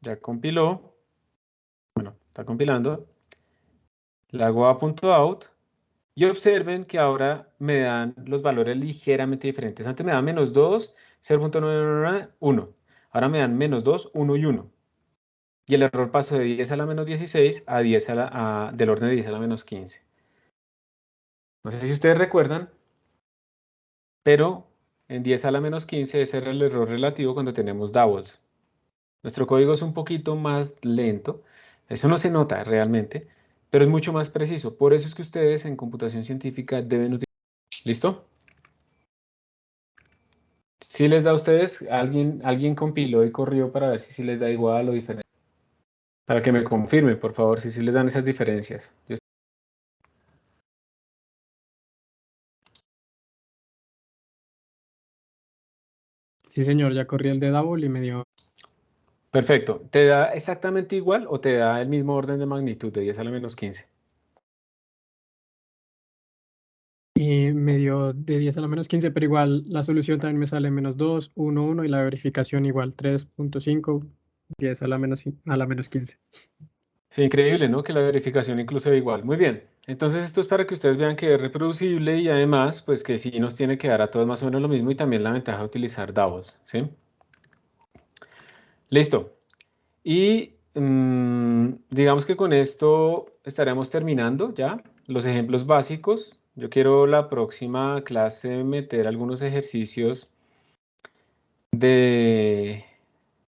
Ya compiló. Bueno, está compilando. Le hago a.out. Y observen que ahora me dan los valores ligeramente diferentes. Antes me dan -2, 0.999, 1. Ahora me dan -2, 1 y 1. Y el error pasó de 10 a la -16 a 10 del orden de 10 a la -15. No sé si ustedes recuerdan, pero en 10 a la -15 ese era el error relativo cuando tenemos doubles. Nuestro código es un poquito más lento. Eso no se nota realmente, pero es mucho más preciso. Por eso es que ustedes en computación científica deben utilizar. ¿Listo? Si les da a ustedes, alguien compiló y corrió para ver si les da igual o diferente. Para que me confirme, por favor, si les dan esas diferencias. Sí, señor, ya corrí el de Double y me dio. Perfecto. ¿Te da exactamente igual o te da el mismo orden de magnitud de 10 a la -15? Y me dio de 10 a la -15, pero igual la solución también me sale -2, 1, 1 y la verificación igual 3.5, 10 a la -15. Sí, increíble, ¿no? Que la verificación incluso es igual. Muy bien. Entonces esto es para que ustedes vean que es reproducible y además, pues que sí nos tiene que dar a todos más o menos lo mismo y también la ventaja de utilizar doubles, ¿sí? Listo. Y digamos que con esto estaremos terminando ya los ejemplos básicos. Yo quiero la próxima clase meter algunos ejercicios de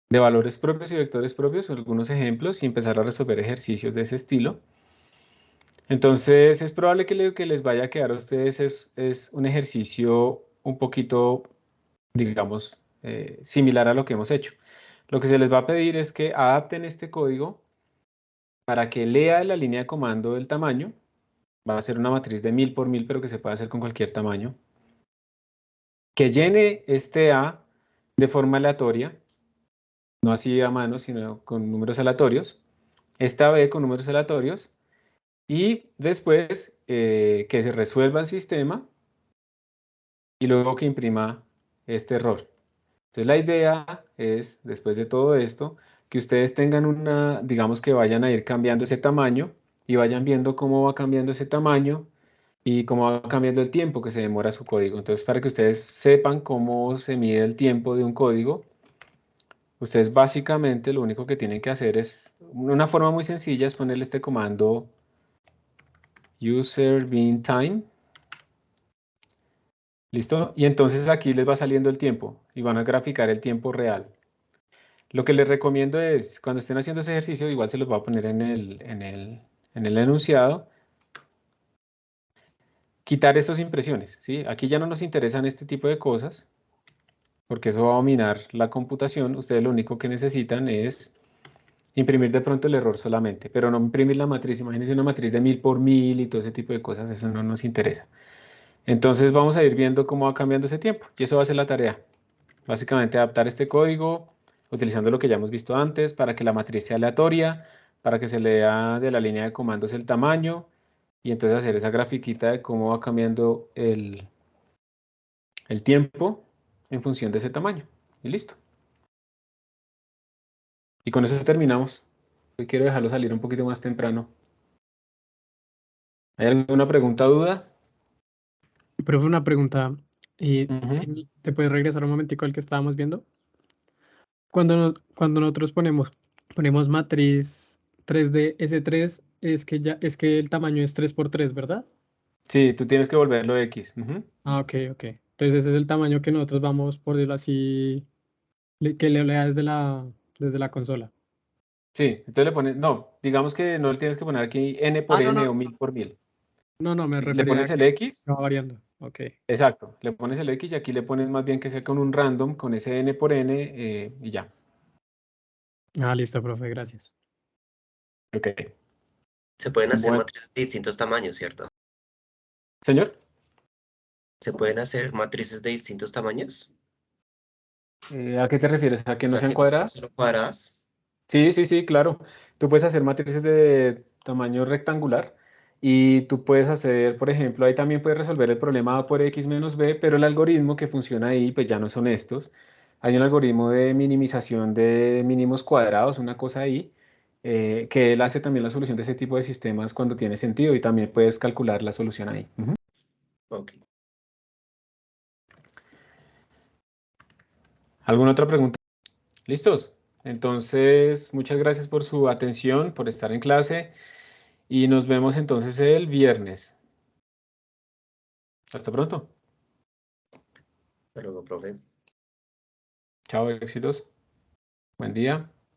valores propios y vectores propios, algunos ejemplos y empezar a resolver ejercicios de ese estilo. Entonces es probable que lo que les vaya a quedar a ustedes es un ejercicio un poquito, digamos, similar a lo que hemos hecho. Lo que se les va a pedir es que adapten este código para que lea de la línea de comando el tamaño. Va a ser una matriz de 1000 por 1000, pero que se puede hacer con cualquier tamaño. Que llene este A de forma aleatoria, no así a mano, sino con números aleatorios. Esta B con números aleatorios. Y después que se resuelva el sistema y luego que imprima este error. Entonces la idea es, después de todo esto, que ustedes tengan una, digamos que vayan a ir cambiando ese tamaño y vayan viendo cómo va cambiando ese tamaño y cómo va cambiando el tiempo que se demora su código. Entonces, para que ustedes sepan cómo se mide el tiempo de un código, ustedes básicamente lo único que tienen que hacer es, una forma muy sencilla es ponerle este comando user bean time. ¿Listo? Y entonces aquí les va saliendo el tiempo y van a graficar el tiempo real. Lo que les recomiendo es, cuando estén haciendo ese ejercicio, igual se los voy a poner en el enunciado, quitar estas impresiones, ¿sí? Aquí ya no nos interesan este tipo de cosas, porque eso va a dominar la computación. Ustedes lo único que necesitan es imprimir de pronto el error solamente, pero no imprimir la matriz. Imagínense una matriz de 1000 por 1000 y todo ese tipo de cosas, eso no nos interesa. Entonces vamos a ir viendo cómo va cambiando ese tiempo, y eso va a ser la tarea. Básicamente adaptar este código utilizando lo que ya hemos visto antes para que la matriz sea aleatoria, para que se lea de la línea de comandos el tamaño y entonces hacer esa grafiquita de cómo va cambiando el tiempo en función de ese tamaño. Y listo. Y con eso terminamos. Hoy quiero dejarlo salir un poquito más temprano. ¿Hay alguna pregunta o duda? Pero fue una pregunta. Ujú. ¿Te puedes regresar un momentico al que estábamos viendo? Cuando nosotros ponemos matriz 3D S3, es que el tamaño es 3 por 3, ¿verdad? Sí, tú tienes que volverlo X. Ujú. Ah, ok, ok. Entonces ese es el tamaño que nosotros vamos, por decirlo así, que le lea desde la consola. Sí, entonces le pones, no, digamos que no le tienes que poner aquí n por Ah, no, n no, o 1000 por 1000. no, me ¿Sí? Le refería a pones el que X. va variando. Ok. Exacto, le pones el X y aquí le pones más bien que sea con un random, con ese n por n y ya. Ah, listo, profe, gracias. Ok. Se pueden hacer Bueno. matrices de distintos tamaños, ¿cierto? Señor, ¿Se pueden hacer matrices de distintos tamaños? ¿a qué te refieres? ¿A que O no sea, sean que no sean cuadradas? solo cuadradas. Sí, sí, sí, claro. Tú puedes hacer matrices de tamaño rectangular y tú puedes hacer, por ejemplo, ahí también puedes resolver el problema A por X menos B, pero el algoritmo que funciona ahí, pues ya no son estos. Hay un algoritmo de minimización de mínimos cuadrados, una cosa ahí, que él hace también la solución de ese tipo de sistemas cuando tiene sentido y también puedes calcular la solución ahí. Ujú. Ok. ¿Alguna otra pregunta? ¿Listos? Entonces, muchas gracias por su atención, por estar en clase y nos vemos entonces el viernes. Hasta pronto. Hasta luego, profe. Chao, éxitos. Buen día.